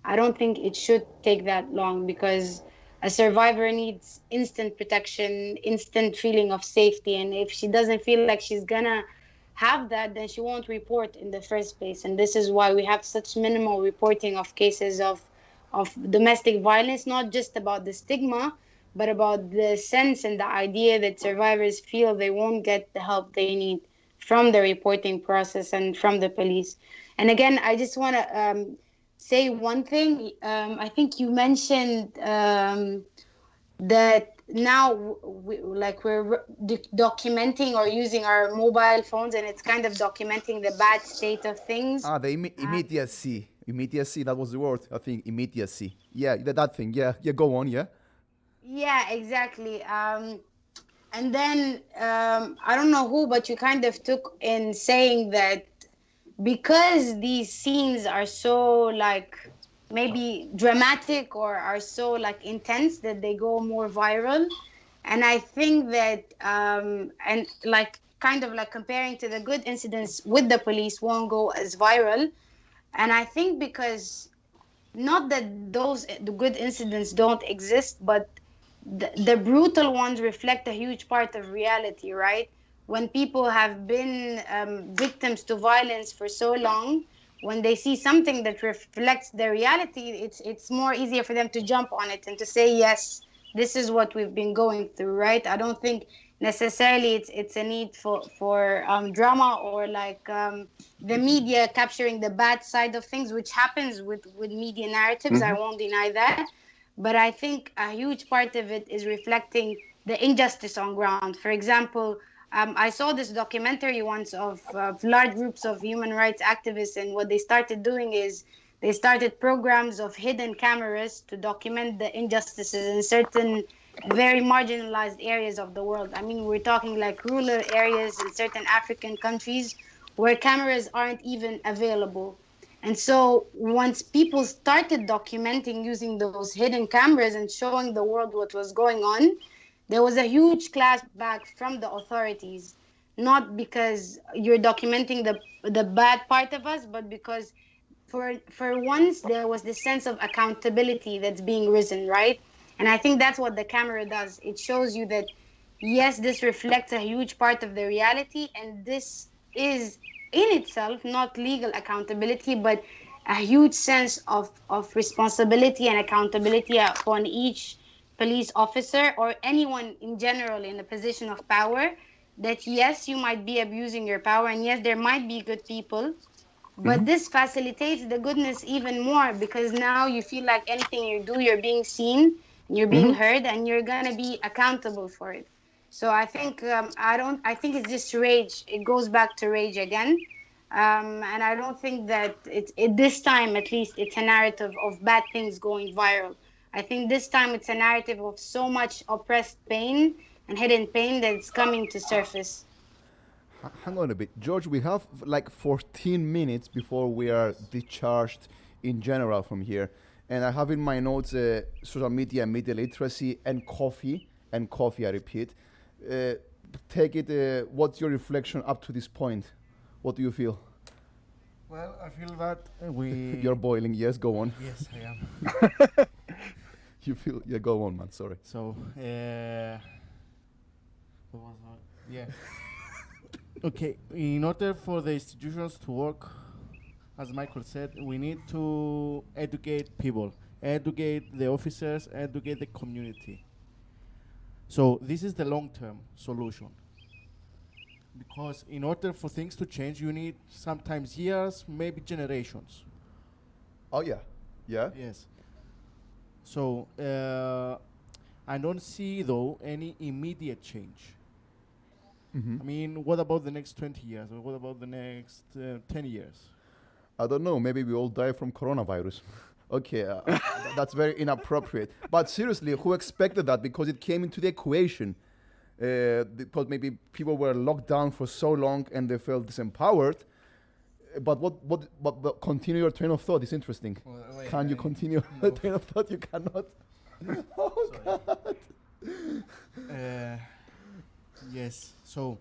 I don't think it should take that long, because a survivor needs instant protection, instant feeling of safety. And if she doesn't feel like she's gonna have that, then she won't report in the first place. And this is why we have such minimal reporting of cases of domestic violence, not just about the stigma, but about the sense and the idea that survivors feel they won't get the help they need from the reporting process and from the police. And again, I just want to say one thing. I think you mentioned that now we're documenting or using our mobile phones, and it's kind of documenting the bad state of things. The immediacy. Immediacy, that was the word, I think, immediacy. Yeah, that thing. Yeah, go on, yeah. Yeah, exactly. And then I don't know who, but you kind of took in saying that because these scenes are so maybe dramatic or are so intense, that they go more viral. And I think that and kind of comparing to the good incidents with the police won't go as viral. And I think because not that the good incidents don't exist, but the brutal ones reflect a huge part of reality, right? When people have been victims to violence for so long, when they see something that reflects their reality, it's more easier for them to jump on it and to say, yes, this is what we've been going through, right? I don't think necessarily it's a need for drama or the media capturing the bad side of things, which happens with media narratives. Mm-hmm. I won't deny that. But I think a huge part of it is reflecting the injustice on ground. For example, I saw this documentary once of large groups of human rights activists, and what they started doing is they started programs of hidden cameras to document the injustices in certain very marginalized areas of the world. I mean, we're talking rural areas in certain African countries where cameras aren't even available. And so once people started documenting using those hidden cameras and showing the world what was going on, there was a huge clapback from the authorities, not because you're documenting the bad part of us, but because for once there was this sense of accountability that's being risen, right? And I think that's what the camera does. It shows you that, yes, this reflects a huge part of the reality, and this is in itself not legal accountability, but a huge sense of responsibility and accountability upon each police officer or anyone in general in a position of power, that yes, you might be abusing your power, and yes, there might be good people, but mm-hmm. This facilitates the goodness even more, because now you feel like anything you do, you're being seen, you're being mm-hmm. heard, and you're gonna be accountable for it. So I think I think it's just rage. It goes back to rage again. And I don't think that this time, at least, it's a narrative of bad things going viral. I think this time it's a narrative of so much oppressed pain and hidden pain that's coming to surface. Hang on a bit, George. We have like 14 minutes before we are discharged in general from here, and I have in my notes social media, media literacy, and coffee. And coffee, I repeat. Take it. What's your reflection up to this point? What do you feel? Well, I feel that we. You're boiling. Yes, go on. Yes, I am. You feel? Yeah, go on, man. Sorry. So, what was that? Yeah. Okay, in order for the institutions to work, as Michael said, we need to educate people, educate the officers, educate the community. So this is the long-term solution. Because in order for things to change, you need sometimes years, maybe generations. Oh yeah, yeah. Yes. So I don't see though any immediate change. I mean, what about the next 20 years? Or what about the next 10 years? I don't know. Maybe we all die from coronavirus. Okay, that's very inappropriate. But seriously, who expected that? Because it came into the equation. Because maybe people were locked down for so long and they felt disempowered. But continue your train of thought. It's interesting. Well, Can you continue the train of thought? You cannot. Oh, God. Yes. So,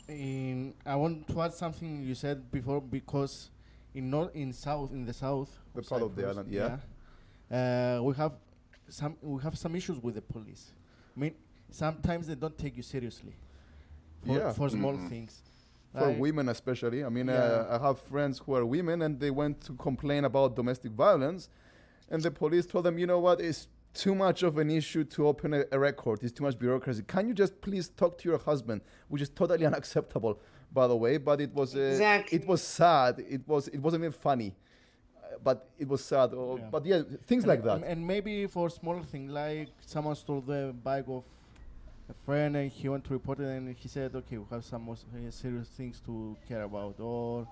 I want to add something you said before, because in the south, The part of the Cyprus, island, yeah. we have some issues with the police. I mean, sometimes they don't take you seriously for small things. For Like, women especially. I mean, Yeah. I have friends who are women and they went to complain about domestic violence, and the police told them, you know what, it's too much of an issue to open a record. It's too much bureaucracy. Can you just please talk to your husband? Which is totally unacceptable, by the way. But it was Exactly. it was sad. It wasn't even funny, but it was sad. Yeah. But yeah, things like that. And maybe for smaller things, like someone stole the bike of a friend and he went to report it, and he said, okay, we have some more serious things to care about. Or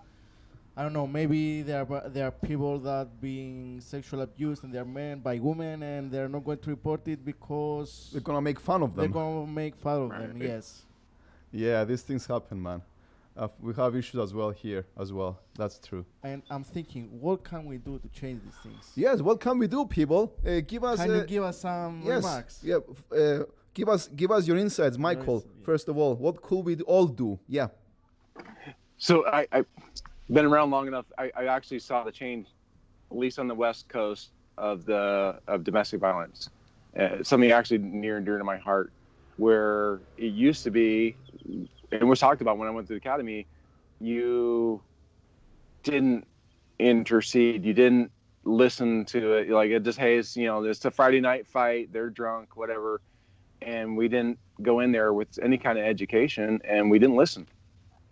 I don't know, maybe there are people that being sexually abused and they're men by women, and they're not going to report it because They're gonna make fun of they're them. going to make fun of them. Right. Yes. Yeah, these things happen, man. We have issues as well here as well. That's true. And I'm thinking, what can we do to change these things? Yes, what can we do, people? Give us. Can you give us some yes, remarks? yeah. Give us your insights, Michael. Yeah. First of all, what could we all do? Yeah. So I've been around long enough. I actually saw the change, at least on the West Coast, of domestic violence. Something actually near and dear to my heart, where it used to be, and was talked about when I went to the academy, you didn't intercede, you didn't listen to it. Like, it just, hey, it's a Friday night fight, they're drunk, whatever. And we didn't go in there with any kind of education, and we didn't listen.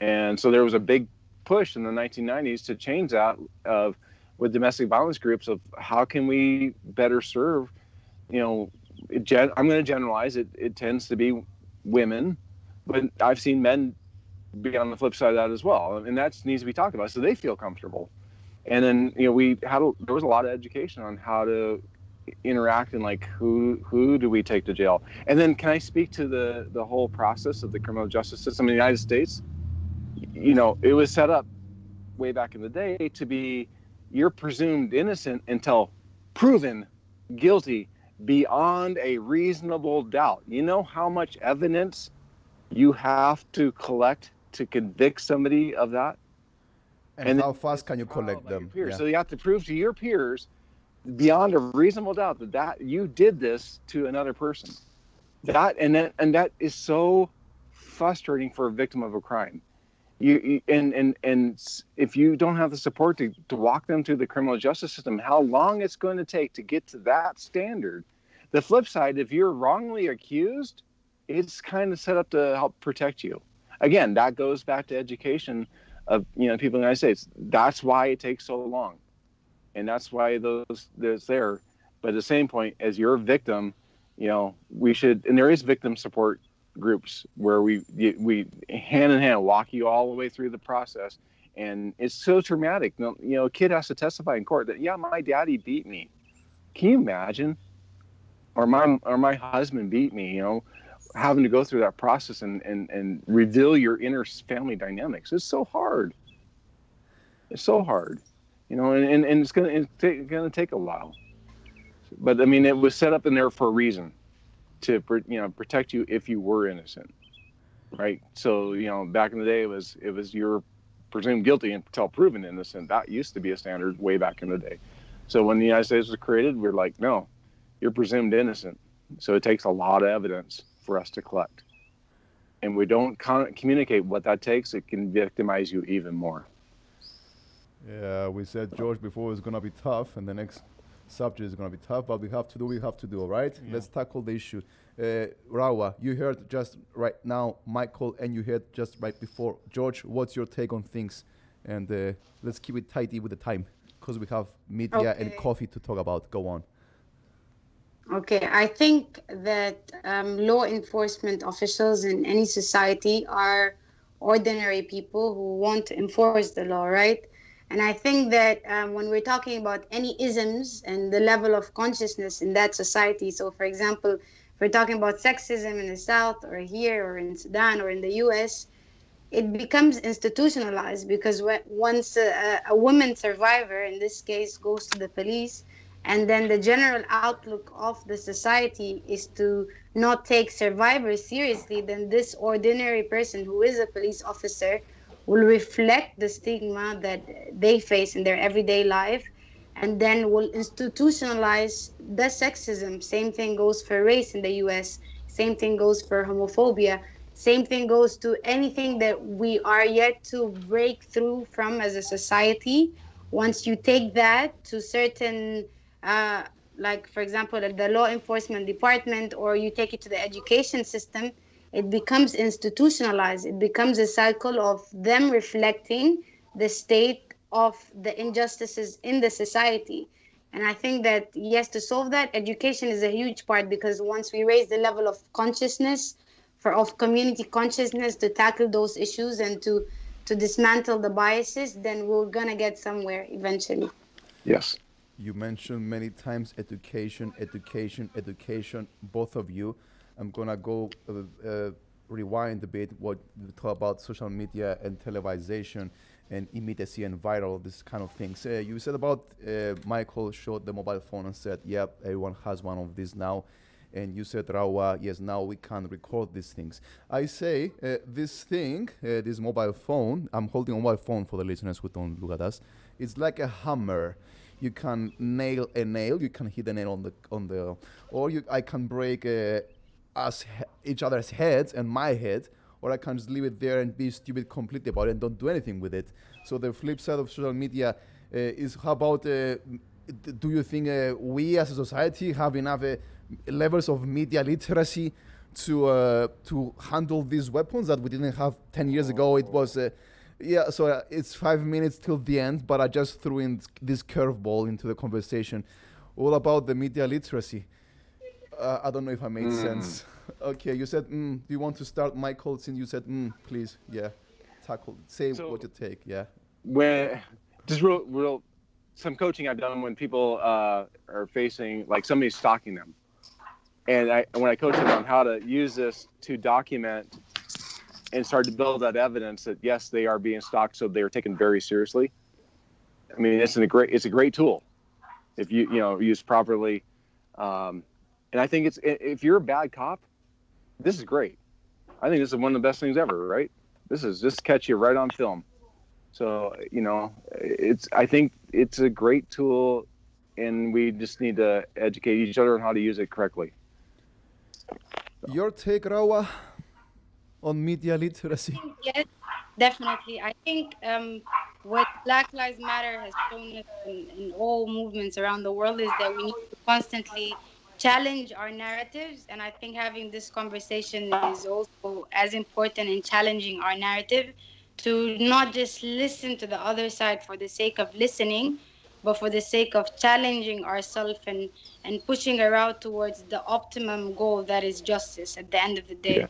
And so there was a big push in the 1990s to change that with domestic violence groups of how can we better serve, I'm going to generalize it. It tends to be women, but I've seen men be on the flip side of that as well. And that needs to be talked about so they feel comfortable. And then, there was a lot of education on how to interact and like who do we take to jail. And then can I speak to the whole process of the criminal justice system in the United States? It was set up way back in the day to be, you're presumed innocent until proven guilty beyond a reasonable doubt. You know how much evidence you have to collect to convict somebody of that? And how fast can you collect them? Yeah. So you have to prove to your peers beyond a reasonable doubt that you did this to another person. That is so frustrating for a victim of a crime. And if you don't have the support to walk them through the criminal justice system, how long it's going to take to get to that standard. The flip side, if you're wrongly accused, it's kind of set up to help protect you. Again, that goes back to education of people in the United States. That's why it takes so long, and that's why there's there. But at the same point, as you're a victim, we should, and there is victim support groups where we hand in hand walk you all the way through the process. And it's so traumatic. A kid has to testify in court that, yeah, my daddy beat me. Can you imagine? my husband beat me, you know, having to go through that process and reveal your inner family dynamics. It's so hard. It's so hard, you know, and it's gonna take a while. But I mean, it was set up in there for a reason, to protect you if you were innocent, right? So you know, back in the day, it was you're presumed guilty until proven innocent. That used to be a standard way back in the day. So when the United States was created, we're like, no, you're presumed innocent. So it takes a lot of evidence for us to collect, and we don't communicate what that takes. It can victimize you even more. Yeah, we said, George, before it's gonna be tough, and the next subject is gonna be tough, but we have to do, all right? Yeah. Let's tackle the issue. Rawaa, you heard just right now Michael, and you heard just right before George. What's your take on things? And let's keep it tidy with the time, because we have media and coffee to talk about. Go on. Okay, I think that law enforcement officials in any society are ordinary people who want to enforce the law, right? And I think that when we're talking about any isms and the level of consciousness in that society, so for example, if we're talking about sexism in the South or here or in Sudan or in the US, it becomes institutionalized because once a woman survivor, in this case, goes to the police, and then the general outlook of the society is to not take survivors seriously, then this ordinary person who is a police officer will reflect the stigma that they face in their everyday life, and then will institutionalize the sexism. Same thing goes for race in the US. Same thing goes for homophobia. Same thing goes to anything that we are yet to break through from as a society. Once you take that to certain, like for example, at the law enforcement department, or you take it to the education system, it becomes institutionalized. It becomes a cycle of them reflecting the state of the injustices in the society. And I think that, yes, to solve that, education is a huge part, because once we raise the level of consciousness, of community consciousness, to tackle those issues and to dismantle the biases, then we're going to get somewhere eventually. Yes. You mentioned many times education, both of you. I'm going to go rewind a bit what we talk about social media and television and immediacy and viral, this kind of things. You said about Michael showed the mobile phone and said, yep, everyone has one of these now. And you said, Rawaa, yes, now we can record these things. I say this thing, this mobile phone, I'm holding a mobile phone for the listeners who don't look at us. It's like a hammer. You can nail a nail, you can hit a nail on the, or I can break each other's heads and my head, or I can just leave it there and be stupid completely about it and don't do anything with it. So the flip side of social media is, how about, do you think we as a society have enough levels of media literacy to handle these weapons that we didn't have 10 years ago? It was, so it's 5 minutes till the end, but I just threw in this curveball into the conversation. All about the media literacy. I don't know if I made sense. Okay, you said, do you want to start, Michael, since you said, please, tackle, say what you take, When, just real, some coaching I've done when people are facing, like somebody stalking them. And when I coach them on how to use this to document and start to build that evidence that, yes, they are being stalked, so they're taken very seriously. I mean, it's a great tool if you used properly. And I think if you're a bad cop, this is great. I think this is one of the best things ever, right? This is just catch you right on film. So, I think it's a great tool, and we just need to educate each other on how to use it correctly. Your take, Rawaa, on media literacy? Yes, definitely. I think what Black Lives Matter has shown us in all movements around the world is that we need to constantly challenge our narratives. And I think having this conversation is also as important in challenging our narrative, to not just listen to the other side for the sake of listening, but for the sake of challenging ourselves and pushing a route towards the optimum goal, that is justice at the end of the day. Yeah.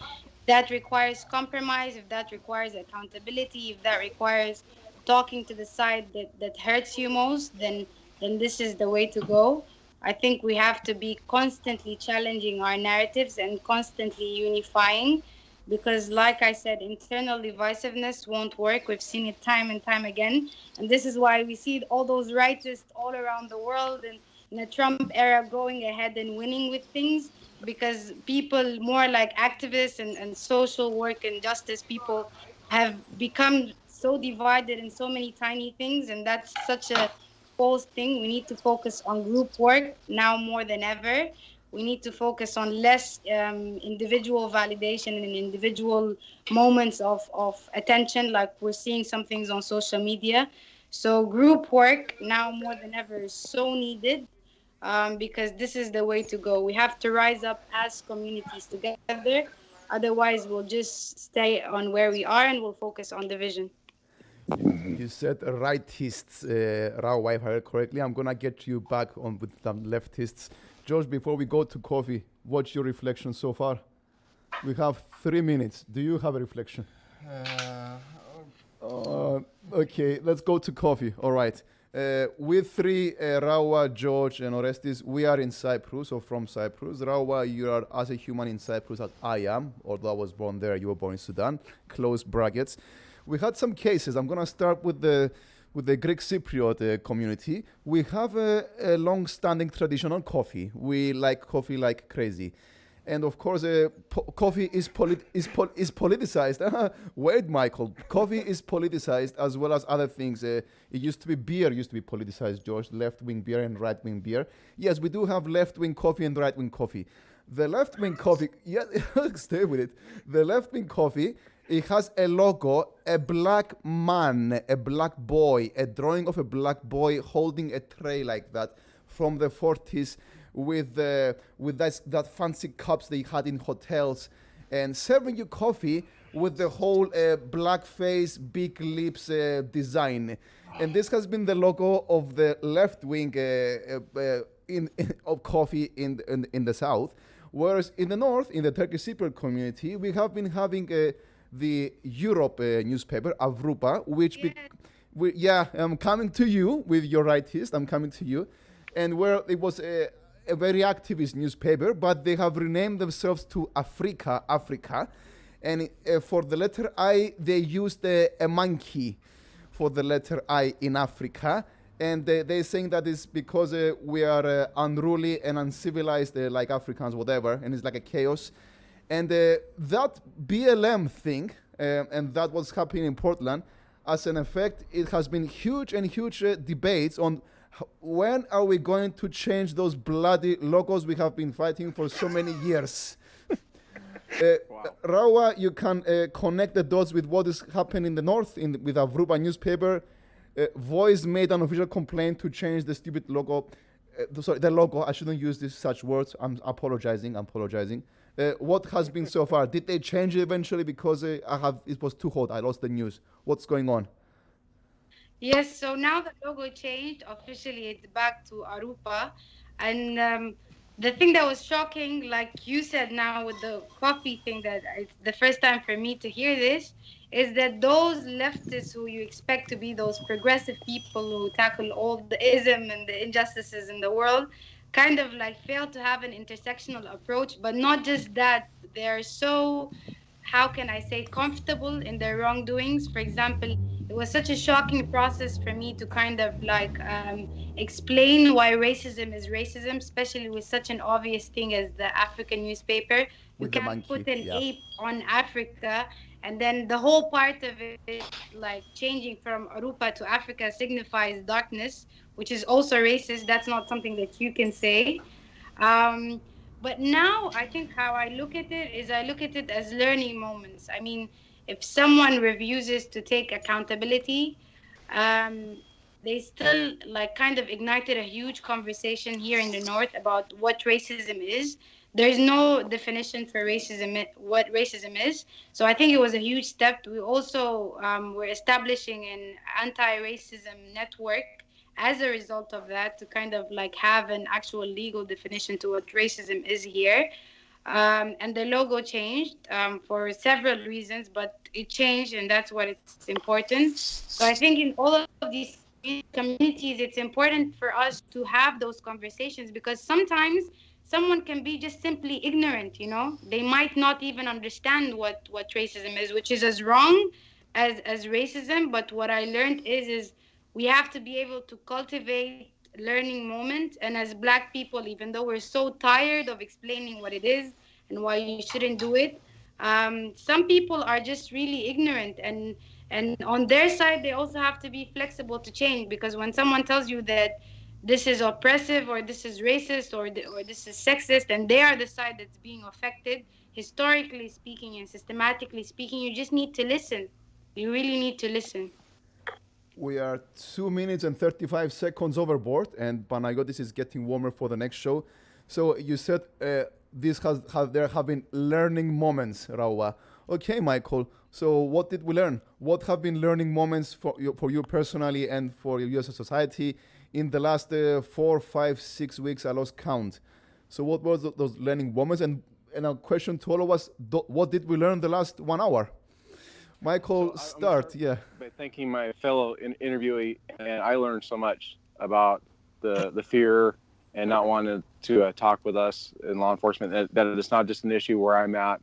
That requires compromise, if that requires accountability, if that requires talking to the side that hurts you most, then this is the way to go. I think we have to be constantly challenging our narratives and constantly unifying because, like I said, internal divisiveness won't work. We've seen it time and time again. And this is why we see all those rightists all around the world and in the Trump era going ahead and winning with things because people more like activists and social work and justice people have become so divided in so many tiny things. And that's such a false thing. We need to focus on group work now more than ever. We need to focus on less individual validation and individual moments of attention, like we're seeing some things on social media. So group work now more than ever is so needed because this is the way to go. We have to rise up as communities together. Otherwise, we'll just stay on where we are and we'll focus on division. You said rightists, Rawaa, if I heard correctly. I'm gonna get you back on with some leftists. George, before we go to coffee, what's your reflection so far? We have 3 minutes. Do you have a reflection? Okay, let's go to coffee. All right. We three, Rawaa, George, and Orestes, we are in Cyprus, or from Cyprus. Rawaa, you are as a human in Cyprus as I am, although I was born there, you were born in Sudan. Close brackets. We had some cases. I'm going to start with the Greek Cypriot community. We have a long-standing tradition on coffee. We like coffee like crazy. And of course, coffee is politicized. Wait, Michael. Coffee is politicized as well as other things. It used to be beer, used to be politicized, George. Left-wing beer and right-wing beer. Yes, we do have left-wing coffee and right-wing coffee. The left-wing coffee, yeah, stay with it. The left-wing coffee, it has a logo, a black man, a black boy, a drawing of a black boy holding a tray like that from the 40s with that fancy cups they had in hotels and serving you coffee with the whole black face, big lips design. And this has been the logo of the left wing of coffee in the south. Whereas in the north, in the Turkish Cypriot community, we have been having the Europe newspaper, Avrupa, which, I'm coming to you with your rightist, I'm coming to you. And where it was a very activist newspaper, but they have renamed themselves to Africa. And for the letter I, they used a monkey for the letter I in Africa. And they're saying that it's because we are unruly and uncivilized like Africans, whatever, and it's like a chaos. And that BLM thing, and that was happening in Portland, as an effect, it has been huge debates on when are we going to change those bloody logos we have been fighting for so many years. Rawaa, you can connect the dots with what is happening in the north with Avrupa newspaper. Voice made an official complaint to change the stupid logo. The logo, I shouldn't use such words. I'm apologizing. What has been so far? Did they change it eventually? Because it was too hot. I lost the news. What's going on? Yes, so now the logo changed. Officially, it's back to Arupa. And the thing that was shocking, like you said now with the coffee thing, that it's the first time for me to hear this, is that those leftists who you expect to be those progressive people who tackle all the ism and the injustices in the world kind of like fail to have an intersectional approach. But not just that, they're so, how can I say, comfortable in their wrongdoings. For example, it was such a shocking process for me to kind of like explain why racism is racism, especially with such an obvious thing as the African newspaper. You can't put an ape on Africa, and then the whole part of it, like changing from Arupa to Africa, signifies darkness, which is also racist. That's not something that you can say. But now I think how I look at it is I look at it as learning moments. I mean, if someone refuses to take accountability, they still like kind of ignited a huge conversation here in the North about what racism is. There's no definition for racism, what racism is. So I think it was a huge step. We also were establishing an anti-racism network as a result of that to kind of like have an actual legal definition to what racism is here. And the logo changed for several reasons, but it changed, and that's what it's important. So I think in all of these communities, it's important for us to have those conversations, because sometimes someone can be just simply ignorant, they might not even understand what racism is, which is as wrong as racism. But what I learned is we have to be able to cultivate learning moments. And as Black people, even though we're so tired of explaining what it is and why you shouldn't do it, some people are just really ignorant, and on their side they also have to be flexible to change, because when someone tells you that this is oppressive or this is racist or this is sexist, and they are the side that's being affected, historically speaking and systematically speaking, you just need to listen. You really need to listen. We are 2 minutes and 35 seconds overboard, and Panagiotis is getting warmer for the next show. So you said there have been learning moments, Rawaa. Okay, Michael. So what did we learn? What have been learning moments for you personally and for you as a society in the last 4, 5, 6 weeks? I lost count. So what was those learning moments? And a question to all of us: what did we learn the last 1 hour? Michael, start. Yeah. By thanking my fellow interviewee, and I learned so much about the fear and not wanting to talk with us in law enforcement. That it's not just an issue where I'm at,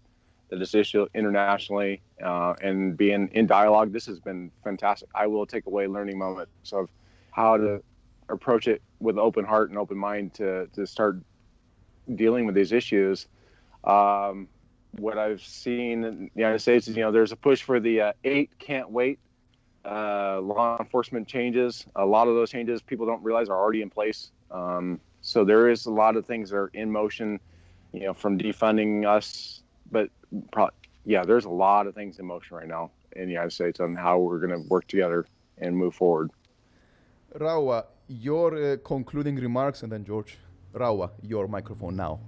that it's an issue internationally, and being in dialogue. This has been fantastic. I will take away learning moments of how to approach it with an open heart and open mind to start dealing with these issues. What I've seen in the United States is, there's a push for the 8 can't wait law enforcement changes. A lot of those changes people don't realize are already in place. So there is a lot of things that are in motion, from defunding us. But there's a lot of things in motion right now in the United States on how we're going to work together and move forward. Rawaa, your concluding remarks, and then George. Rawaa, your microphone now.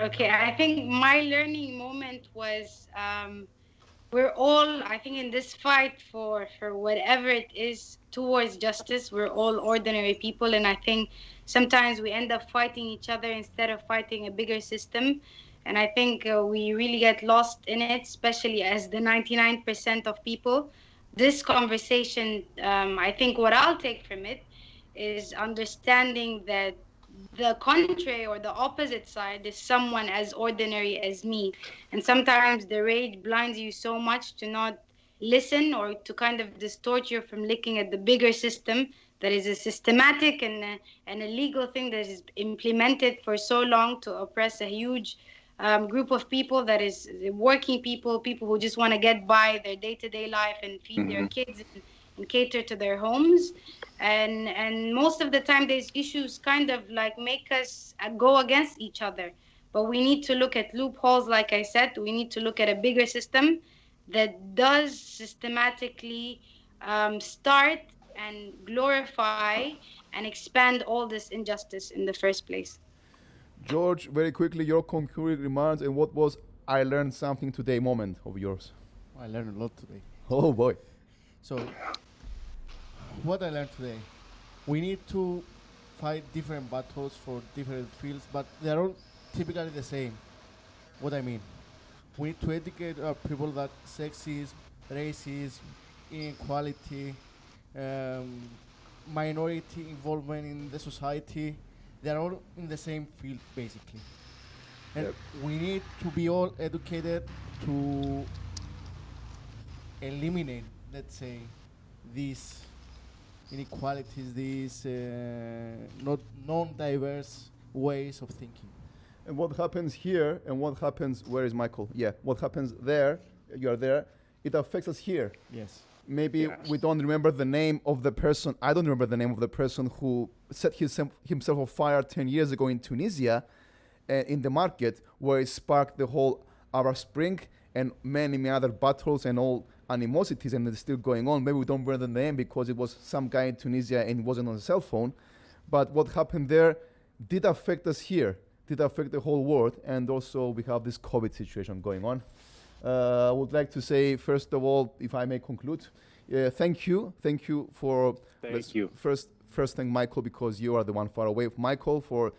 Okay, I think my learning moment was we're all, I think, in this fight for whatever it is towards justice. We're all ordinary people, and I think sometimes we end up fighting each other instead of fighting a bigger system. And I think we really get lost in it, especially as the 99% of people. This conversation, I think what I'll take from it is understanding that the contrary or the opposite side is someone as ordinary as me. And sometimes the rage blinds you so much to not listen, or to kind of distort you from looking at the bigger system that is a systematic and a legal thing that is implemented for so long to oppress a huge group of people, that is working people who just want to get by their day-to-day life and feed their kids and cater to their homes. And most of the time these issues kind of like make us go against each other. But we need to look at loopholes, like I said. We need to look at a bigger system that does systematically start and glorify and expand all this injustice in the first place. George, very quickly, your concluding remarks, and what was I learned something today moment of yours? I learned a lot today. Oh boy. So, what I learned today, we need to fight different battles for different fields, but they're all typically the same. What I mean, we need to educate our people that sexism, racism, inequality, minority involvement in the society, they're all in the same field, basically. And we need to be all educated to eliminate, let's say, these inequalities, these not non-diverse ways of thinking. And what happens here, and what happens, where is Michael? Yeah, what happens there, you are there, it affects us here. Yes. Maybe we don't remember the name of the person. I don't remember the name of the person who set himself on fire 10 years ago in Tunisia, in the market, where it sparked the whole Arab Spring and many other battles and all animosities, and it's still going on. Maybe we don't remember the name because it was some guy in Tunisia and it wasn't on a cell phone. But what happened there did affect us here, did affect the whole world, and also we have this COVID situation going on. I would like to say, first of all, if I may conclude, thank you for first thank Michael, because you are the one far away. Michael, for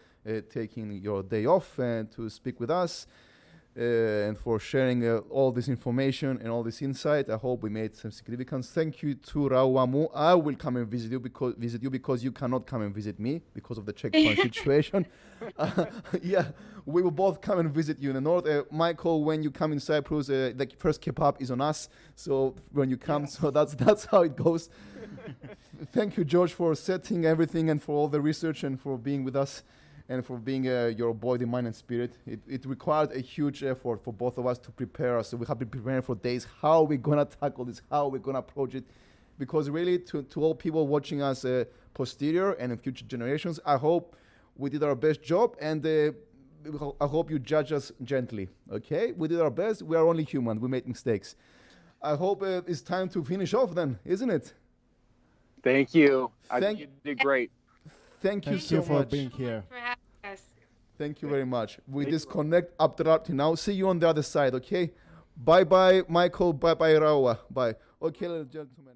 taking your day off and to speak with us. and for sharing all this information and all this insight. I hope we made some significance. Thank you to Rawaa. I will come and visit you because you cannot come and visit me because of the checkpoint situation. Yeah, we will both come and visit you in the north. Michael, when you come in Cyprus, the first kebab is on us. So when you come, so that's how it goes. Thank you, George, for setting everything and for all the research and for being with us and for being your body, mind, and spirit. It required a huge effort for both of us to prepare us. So we have been preparing for days. How are we going to tackle this? How are we going to approach it? Because really, to all people watching us posterior and in future generations, I hope we did our best job, and I hope you judge us gently, okay? We did our best. We are only human. We made mistakes. I hope it's time to finish off then, isn't it? Thank you. I think you did great. Thank you so for much. being here. For having us. Thank you very much. We Thank you. disconnect up now. See you on the other side, okay? Bye-bye, Michael. Bye-bye, Rawaa. Bye. Okay, ladies and gentlemen.